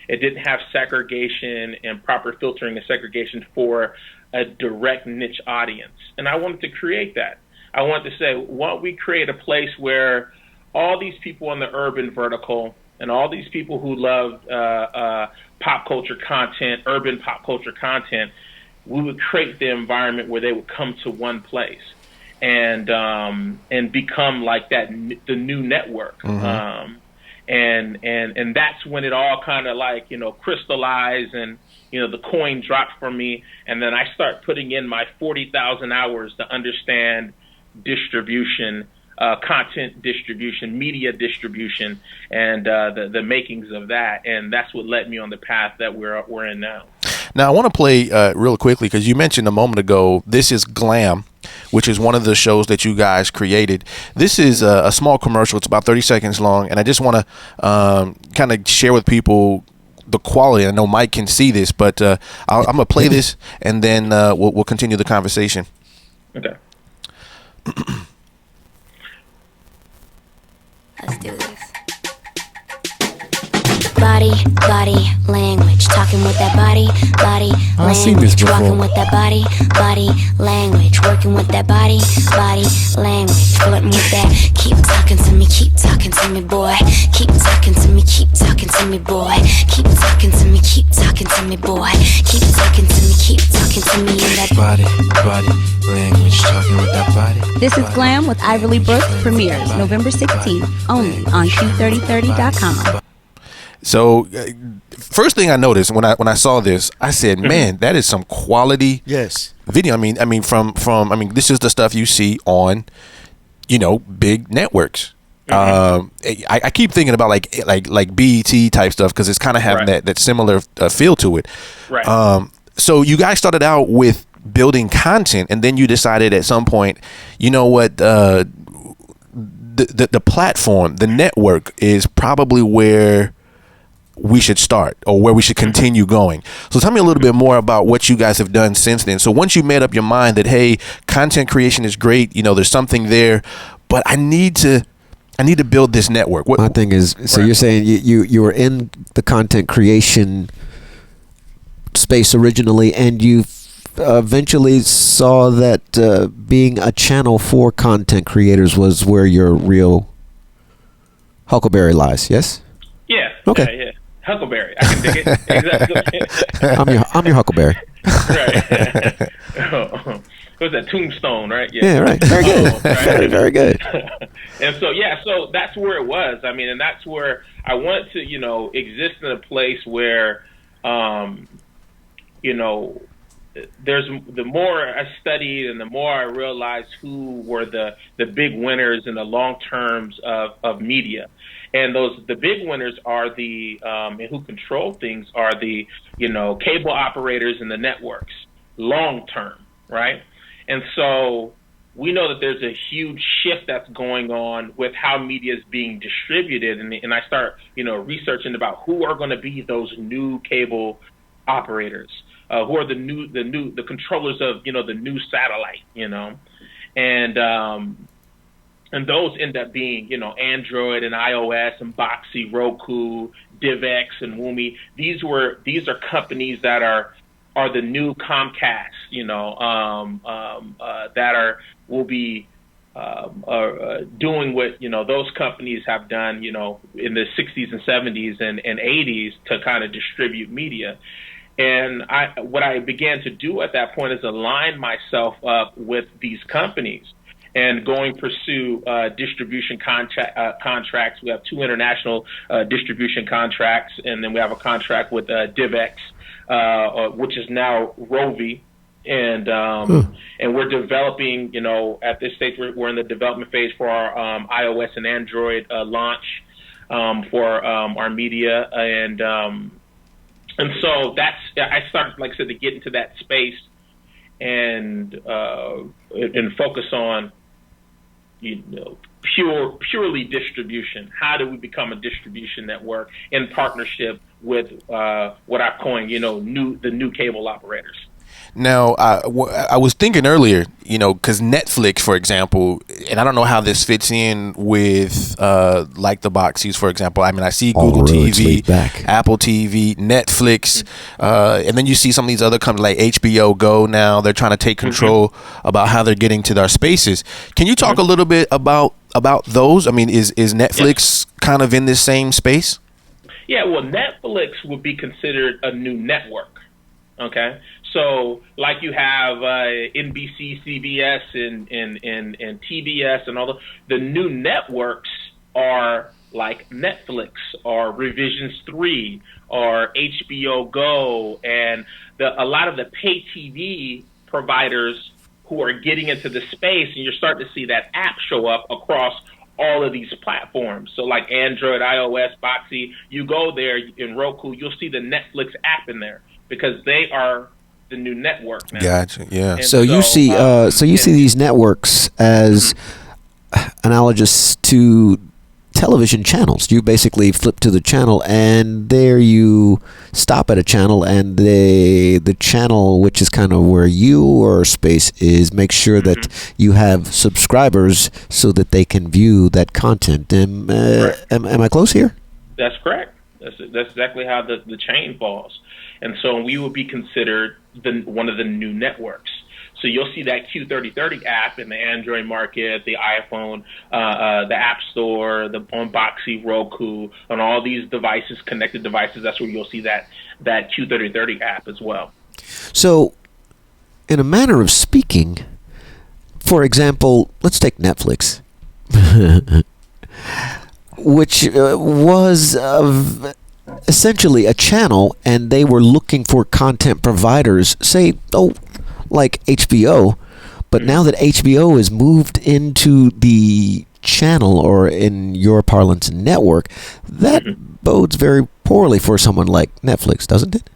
Speaker 6: it didn't have segregation and proper filtering and segregation for a direct niche audience, and I wanted to create that. I wanted to say, why don't we create a place where all these people in the urban vertical and all these people who love pop culture content, urban pop culture content, we would create the environment where they would come to one place and become like that, the new network.
Speaker 1: Mm-hmm.
Speaker 6: And that's when it all kind of crystallized, and the coin dropped for me, and then I start putting in my 40,000 hours to understand distribution, content distribution, media distribution, and the makings of that, and that's what led me on the path that we're in now.
Speaker 1: Now I want to play real quickly, because you mentioned a moment ago, This Is Glam, which is one of the shows that you guys created. This is a small commercial. It's about 30 seconds long, and I just want to kind of share with people the quality. I know Mike can see this, but I'm going to play this, and then we'll continue the conversation.
Speaker 6: Okay.
Speaker 7: Let's do this. Body language, talking with that body
Speaker 4: I've seen this
Speaker 7: language,
Speaker 4: before.
Speaker 7: walking with that body language, working with that body language, flirting with that. Keep talking to me, boy. Keep talking to me, boy. Keep talking to me, boy. Keep talking to me in that
Speaker 8: body language, talking with that body.
Speaker 9: This is Glam with Ivory Brooks, premieres November 16th, only on Q3030.com.
Speaker 1: So, first thing I noticed when I saw this, I said, "Man, that is some quality video." I mean, from this is the stuff you see on, big networks. I keep thinking about like BET type stuff because it's kind of having that similar feel to it.
Speaker 6: Right.
Speaker 1: So you guys started out with building content, and then you decided at some point, you know what, the platform, the network is probably where we should start or where we should continue going. So tell me a little bit more about what you guys have done since then. So once you made up your mind that, hey, content creation is great, there's something there, but I need to build this network.
Speaker 2: My thing is, so you're saying you were in the content creation space originally, and you eventually saw that being a channel for content creators was where your real huckleberry lies. Yes.
Speaker 6: Yeah.
Speaker 2: Okay.
Speaker 6: Yeah. Huckleberry. I can dig it. Exactly.
Speaker 2: I'm your huckleberry.
Speaker 6: Right. It was that Tombstone, right?
Speaker 2: Yeah, right. Very good.
Speaker 6: Right?
Speaker 2: Very good.
Speaker 6: And so that's where it was. I mean, and that's where I wanted to, exist in a place where, there's the more I studied and the more I realized who were the big winners in the long terms of media. And the big winners are the and who control things are the cable operators and the networks long term, right? And so we know that there's a huge shift that's going on with how media is being distributed, and I start researching about who are going to be those new cable operators, who are the controllers of the new satellite, and those end up being, Android and iOS and Boxy, Roku, DivX, and Woomi. These are companies that are the new Comcast, that will be doing what those companies have done, in the 60s and 70s and 80s to kind of distribute media. And what I began to do at that point is align myself up with these companies and pursue distribution contracts. We have 2 international distribution contracts, and then we have a contract with DivX, which is now Rovi, and we're developing. At this stage, we're in the development phase for our iOS and Android launch for our media, and so I started, like I said, to get into that space and focus on purely distribution. How do we become a distribution network in partnership with what I coin, the new cable operators?
Speaker 1: Now, I was thinking earlier, because Netflix, for example, and I don't know how this fits in with like the Boxies, for example. I mean, I see Google TV, Apple TV, Netflix, and then you see some of these other companies like HBO Go now. They're trying to take control about how they're getting to their spaces. Can you talk a little bit about those? I mean, is Netflix kind of in this same space?
Speaker 6: Yeah, well, Netflix would be considered a new network. Okay, so like you have NBC, CBS, and TBS, and all the new networks are like Netflix or Revisions 3 or HBO Go, and a lot of the pay TV providers who are getting into the space, and you're starting to see that app show up across all of these platforms. So like Android, iOS, Boxy, you go there in Roku, you'll see the Netflix app in there, because they are the new network now.
Speaker 1: Gotcha. Yeah.
Speaker 6: And
Speaker 2: so you see these networks as analogous to television channels. You basically flip to the channel, and there you stop at a channel, and the channel, which is kind of where your space is, make sure that you have subscribers so that they can view that content. Am I close here?
Speaker 6: That's correct. That's exactly how the chain falls. And so we would be considered one of the new networks. So you'll see that Q3030 app in the Android market, the iPhone, the App Store, on Boxy, Roku, on all these devices, connected devices. That's where you'll see that Q3030 app as well.
Speaker 2: So, in a manner of speaking, for example, let's take Netflix, which was essentially a channel, and they were looking for content providers, say, like HBO, but now that HBO has moved into the channel, or in your parlance, network, that bodes very poorly for someone like Netflix, doesn't it?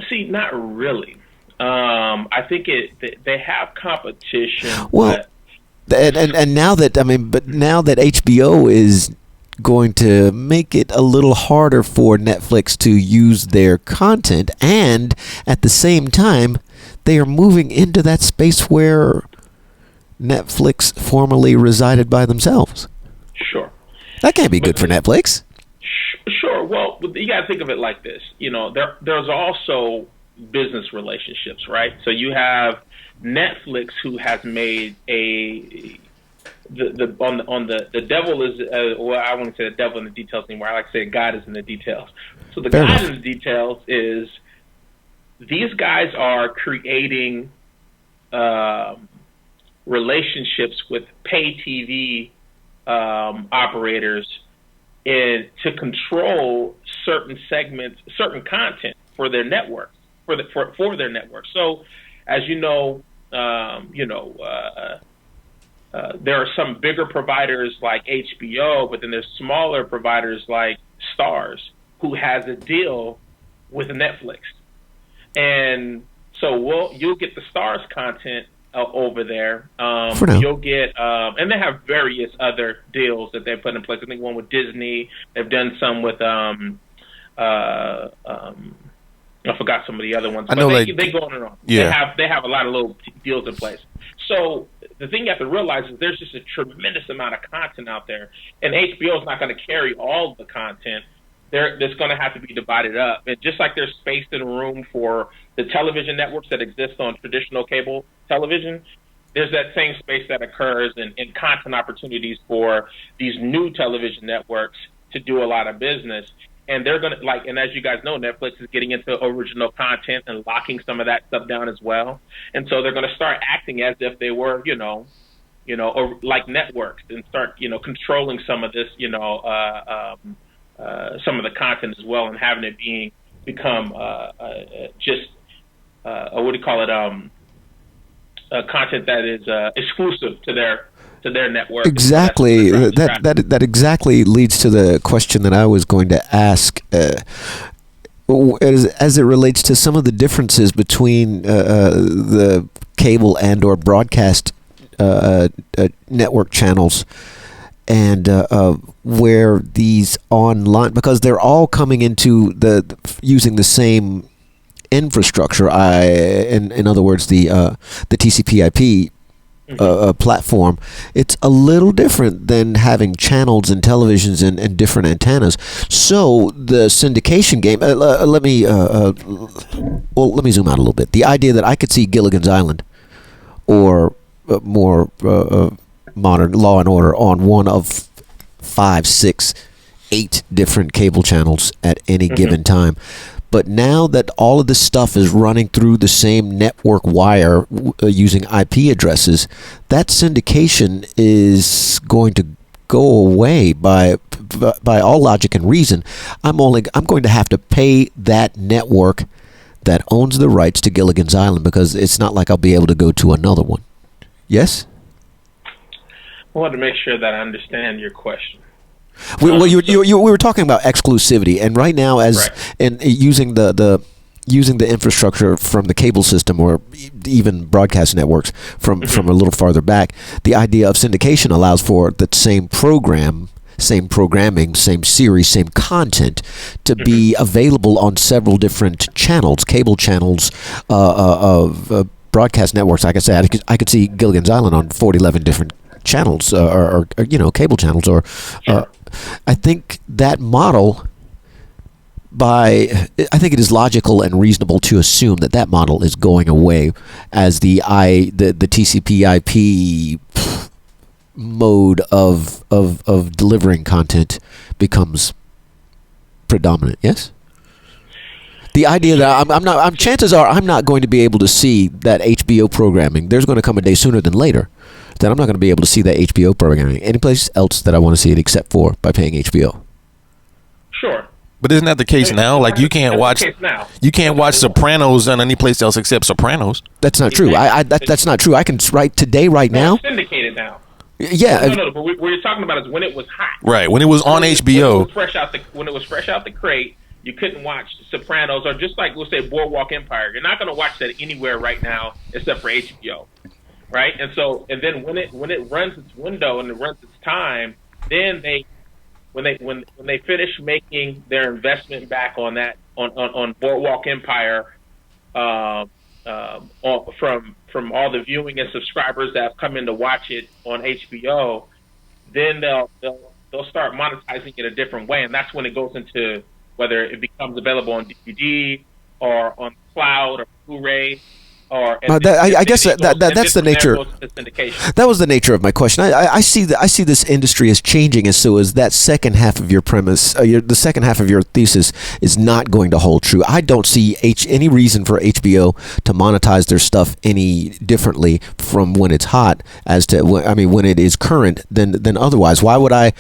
Speaker 6: See, not really. I think they have competition.
Speaker 2: Well, and now that now that HBO is going to make it a little harder for Netflix to use their content, and at the same time, they are moving into that space where Netflix formerly resided by themselves.
Speaker 6: Sure.
Speaker 2: That can't be good for Netflix.
Speaker 6: Sure. Well, you got to think of it like this. There's also business relationships, right? So you have Netflix, who has made the devil is well, I wouldn't say the devil in the details anymore. I like to say God is in the details. So the God in the details is these guys are creating relationships with pay TV operators to control certain segments, certain content for their networks, for their network. So, as you know, there are some bigger providers like HBO, but then there's smaller providers like Stars, who has a deal with Netflix. And so you'll get the Stars content over there. You'll get, and they have various other deals that they've put in place. I think one with Disney. They've done some with, I forgot some of the other ones. But they go on and on.
Speaker 1: Yeah.
Speaker 6: They have a lot of little deals in place. So the thing you have to realize is there's just a tremendous amount of content out there, and HBO is not going to carry all the content. There's going to have to be divided up. And just like there's space in a room for the television networks that exist on traditional cable television, there's that same space that occurs in content opportunities for these new television networks to do a lot of business. And they're going to, and as you guys know, Netflix is getting into original content and locking some of that stuff down as well. And so they're going to start acting as if they were, or like networks, and start, controlling some of this, some of the content as well, and having it become just what do you call it? Content that is exclusive to their network.
Speaker 2: Exactly. That exactly leads to the question that I was going to ask. As it relates to some of the differences between the cable and or broadcast network channels, and where these online, because they're all coming into using the same infrastructure. In other words, the TCP/IP platform. It's a little different than having channels and televisions and different antennas. So the syndication game. Let me zoom out a little bit. The idea that I could see Gilligan's Island, or more modern Law and Order, on one of 5, 6, 8 different cable channels at any given time. But now that all of this stuff is running through the same network wire using IP addresses, that syndication is going to go away by all logic and reason. I'm going to have to pay that network that owns the rights to Gilligan's Island, because it's not like I'll be able to go to another one. Yes?
Speaker 6: I want to make sure that I understand your question.
Speaker 2: We were talking about exclusivity, and right now, using the infrastructure from the cable system, or even broadcast networks from a little farther back, the idea of syndication allows for the same program same programming, same series, same content to be available on several different channels, cable channels, broadcast networks. Like I said, I could see Gilligan's Island on 11 different channels, or cable channels, or I think that model. I think it is logical and reasonable to assume that model is going away as the TCP/IP mode of delivering content becomes predominant. Yes. The idea that chances are I'm not going to be able to see that HBO programming. There's going to come a day sooner than later that I'm not going to be able to see that HBO programming anyplace else that I want to see it except for by paying HBO.
Speaker 6: Sure.
Speaker 1: But isn't that the case now? Like you can't watch Sopranos on any place else except Sopranos.
Speaker 2: That's not true. That's not true. I can right now.
Speaker 6: It's syndicated now.
Speaker 2: Yeah.
Speaker 6: No. But what you're talking about is when it was hot.
Speaker 1: Right. When it was on HBO.
Speaker 6: When it was fresh out the crate, you couldn't watch Sopranos, or just like we'll say Boardwalk Empire. You're not going to watch that anywhere right now except for HBO. Right. And then when it runs its window and it runs its time, then when they finish making their investment back on that on Boardwalk Empire, from all the viewing and subscribers that have come in to watch it on HBO, then they'll start monetizing it a different way, and that's when it goes into whether it becomes available on DVD or on cloud or Blu-ray.
Speaker 2: I guess that's the nature. That was the nature of my question. I see this industry as changing, as so as that second half of your premise, the second half of your thesis is not going to hold true. I don't see any reason for HBO to monetize their stuff any differently from when it's hot as to when it is current than otherwise. Why would I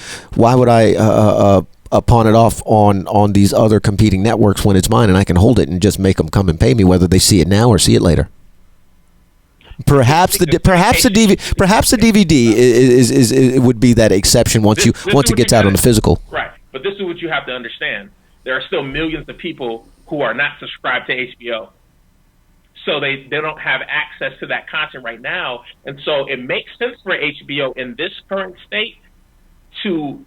Speaker 2: pawn it off on these other competing networks when it's mine and I can hold it and just make them come and pay me whether they see it now or see it later? Perhaps the DVD is would be that exception once it gets out on the physical.
Speaker 6: Right, but this is what you have to understand: there are still millions of people who are not subscribed to HBO, so they don't have access to that content right now, and so it makes sense for HBO in this current state to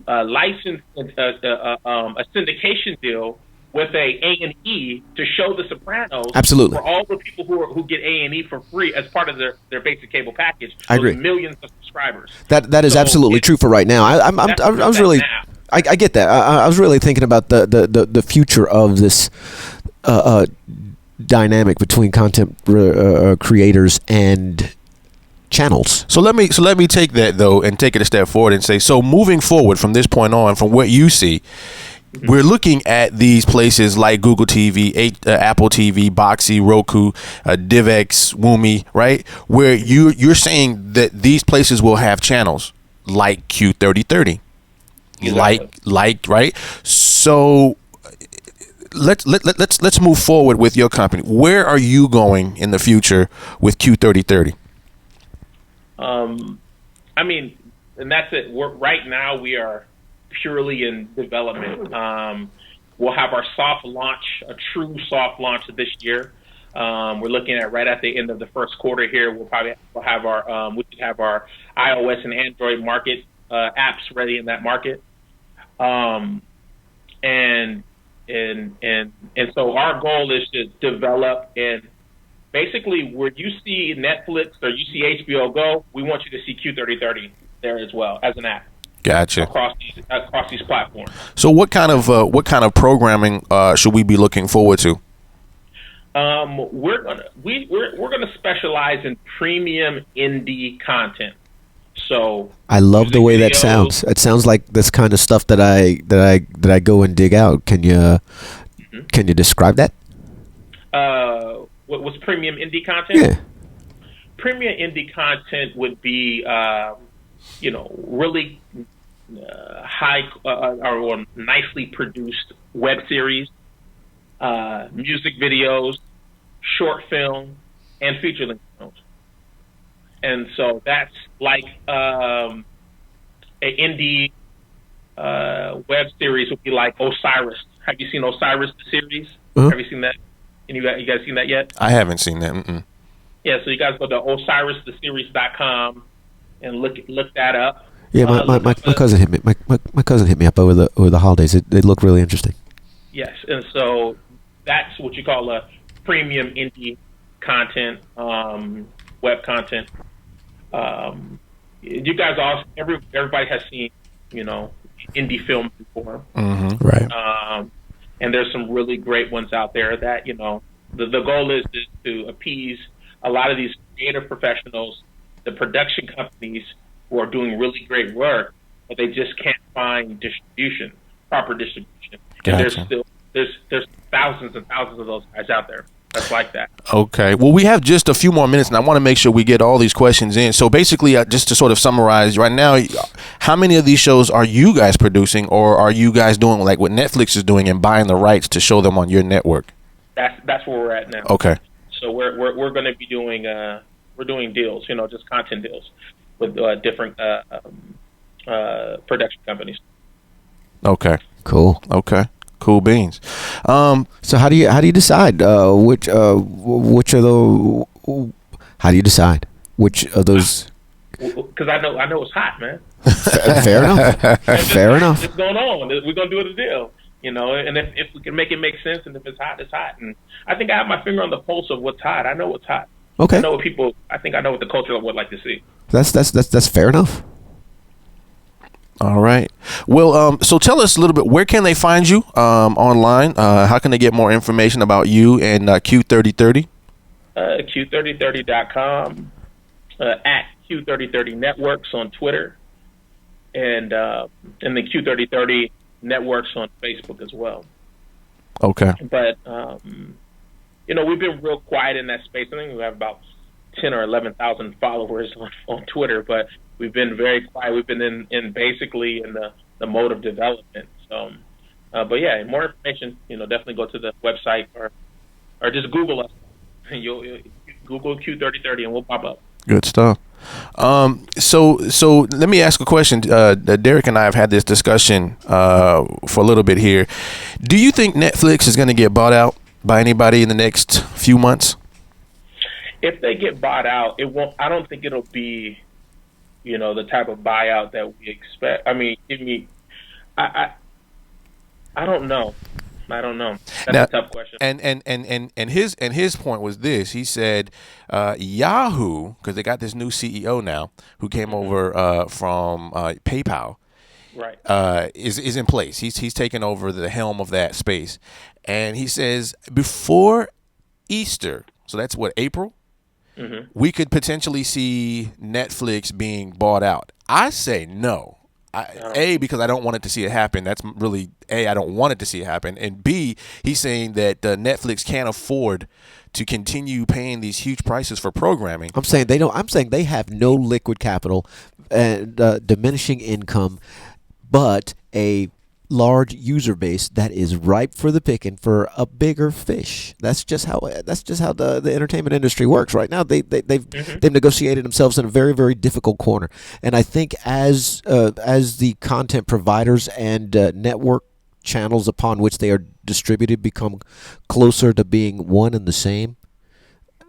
Speaker 6: license a syndication deal with a A&E to show The Sopranos.
Speaker 2: Absolutely.
Speaker 6: For all the people who get A&E for free as part of their basic cable package.
Speaker 2: I agree.
Speaker 6: Millions of subscribers.
Speaker 2: That is absolutely true for right now. I was really now. I get that. I was really thinking about the future of this dynamic between content creators and channels.
Speaker 1: So let me take that though and take it a step forward and say, so moving forward from this point on, from what you see, we're looking at these places like Google TV, Apple TV, Boxy, Roku, DivX, Woomi, right? Where you're saying that these places will have channels like Q3030, like right. So let's move forward with your company. Where are you going in the future with Q3030?
Speaker 6: And that's it. Right now we are purely in development. We'll have our soft launch, a true soft launch this year. We're looking at right at the end of the first quarter here. We'll have our we should have our iOS and Android market apps ready in that market. And so our goal is to develop, and basically where you see Netflix or you see HBO Go, we want you to see Q3030 there as well as an app.
Speaker 1: Gotcha.
Speaker 6: Across these platforms.
Speaker 1: So what kind of programming should we be looking forward to?
Speaker 6: We're gonna specialize in premium indie content. So
Speaker 2: I love the way that sounds. It sounds like this kind of stuff that I go and dig out. Can you describe that?
Speaker 6: What was premium indie content?
Speaker 2: Yeah.
Speaker 6: Premium indie content would be really high or nicely produced web series, music videos, short film, and feature-length films. And so that's like an indie web series would be like Osiris. Have you seen Osiris, the series?
Speaker 2: Uh-huh.
Speaker 6: Have you seen that? You guys seen that yet?
Speaker 1: I haven't seen that. Mm-mm.
Speaker 6: Yeah, so you guys go to OsirisTheSeries.com and look that up.
Speaker 2: Yeah, my cousin hit me. My cousin hit me up over the holidays. They look really interesting.
Speaker 6: Yes, and so that's what you call a premium indie content, web content. You guys all, everybody has seen, indie films before,
Speaker 2: right?
Speaker 6: And there's some really great ones out there that the goal is to appease a lot of these creative professionals, the production companies who are doing really great work, but they just can't find proper distribution.
Speaker 1: Gotcha.
Speaker 6: And there's thousands and thousands of those guys out there that's like that.
Speaker 1: Okay. Well, we have just a few more minutes, and I want to make sure we get all these questions in. So basically, just to sort of summarize, right now, how many of these shows are you guys producing, or are you guys doing like what Netflix is doing and buying the rights to show them on your network?
Speaker 6: That's where we're at now.
Speaker 1: Okay.
Speaker 6: So we're going to be doing we're doing deals, just content deals with different production companies.
Speaker 1: Okay.
Speaker 2: Cool.
Speaker 1: Okay. Cool beans.
Speaker 2: So how do you decide which are the how do you decide which of those?
Speaker 6: Because I know it's hot, man.
Speaker 2: Fair enough. Fair enough.
Speaker 6: It's going on. We're gonna do it a deal, And if we can make it make sense, and if it's hot, it's hot. And I think I have my finger on the pulse of what's hot. I know what's hot.
Speaker 2: Okay.
Speaker 6: I know what people. I think I know what the culture would like to see.
Speaker 2: That's fair enough.
Speaker 1: All right. Well, so tell us a little bit. Where can they find you online? How can they get more information about you and Q3030?
Speaker 6: Q3030.com, at Q3030 Networks on Twitter, and the Q3030 Networks on Facebook as well.
Speaker 1: Okay.
Speaker 6: But we've been real quiet in that space. I think we have about 10 or 11,000 followers on Twitter, but we've been very quiet. We've been in basically in the mode of development. So, but yeah, more information, definitely go to the website or just Google us. You'll Google Q3030 and we'll pop up.
Speaker 1: Good stuff. So let me ask a question. Derek and I have had this discussion for a little bit here. Do you think Netflix is going to get bought out by anybody in the next few months?
Speaker 6: If they get bought out, it won't. I don't think it'll be, the type of buyout that we expect. I mean, I don't know. That's a tough question.
Speaker 1: And his point was this. He said Yahoo, because they got this new CEO now who came over from PayPal,
Speaker 6: right?
Speaker 1: Is in place. He's taken over the helm of that space, and he says before Easter, so that's what, April. Mm-hmm. We could potentially see Netflix being bought out. I say no. Because I don't want it to see it happen. That's really I don't want it to see it happen. And B, he's saying that Netflix can't afford to continue paying these huge prices for programming.
Speaker 2: I'm saying they don't. I'm saying they have no liquid capital and diminishing income, but a large user base that is ripe for the picking for a bigger fish. That's just how the entertainment industry works right now. They've negotiated themselves in a very, very difficult corner. And I think as the content providers and network channels upon which they are distributed become closer to being one and the same,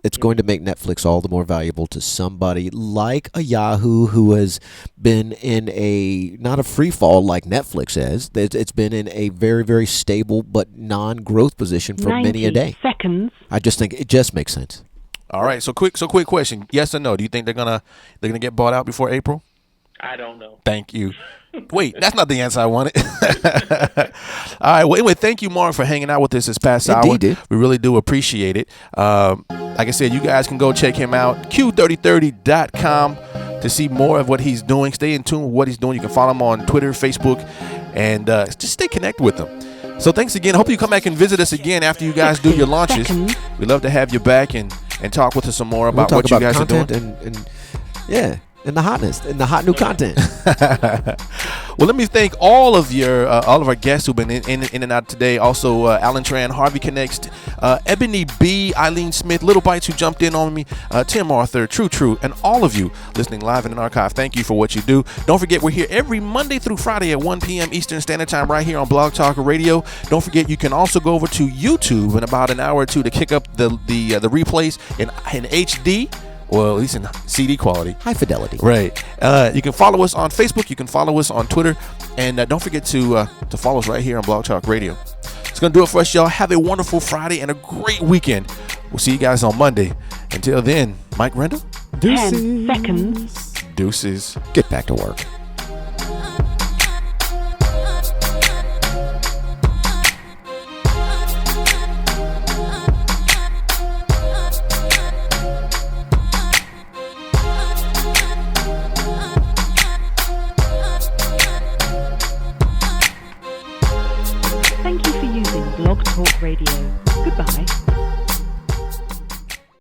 Speaker 2: it's going to make Netflix all the more valuable to somebody like a Yahoo, who has been in not a free fall like Netflix has. It's been in a very, very stable but non-growth position for many a day.
Speaker 9: Seconds.
Speaker 2: I just think it just makes sense.
Speaker 1: All right, so quick question: yes or no? Do you think they're gonna get bought out before April?
Speaker 6: I don't know.
Speaker 1: Thank you. Wait, that's not the answer I wanted. All right. Well, anyway, thank you, Marq, for hanging out with us this past hour.
Speaker 2: Dude.
Speaker 1: We really do appreciate it. Like I said, you guys can go check him out, Q3030.com, to see more of what he's doing. Stay in tune with what he's doing. You can follow him on Twitter, Facebook, and just stay connected with him. So thanks again. Hope you come back and visit us again after you guys do your launches. We'd love to have you back and talk with us some more about what you guys are doing.
Speaker 2: And the hotness and the hot new content.
Speaker 1: Well, let me thank all of our guests who've been in and out today. Also, Alan Tran, Harvey Connects, Ebony B, Eileen Smith, Little Bites who jumped in on me, Tim Arthur, True, and all of you listening live in an archive. Thank you for what you do. Don't forget, we're here every Monday through Friday at 1 p.m. Eastern Standard Time right here on Blog Talk Radio. Don't forget, you can also go over to YouTube in about an hour or two to kick up the replays in HD. Well, at least in CD quality.
Speaker 2: High fidelity.
Speaker 1: Right. You can follow us on Facebook. You can follow us on Twitter. And don't forget to follow us right here on Blog Talk Radio. It's going to do it for us, y'all. Have a wonderful Friday and a great weekend. We'll see you guys on Monday. Until then, Mike Rendell.
Speaker 9: 10 seconds.
Speaker 1: Deuces.
Speaker 2: Get back to work.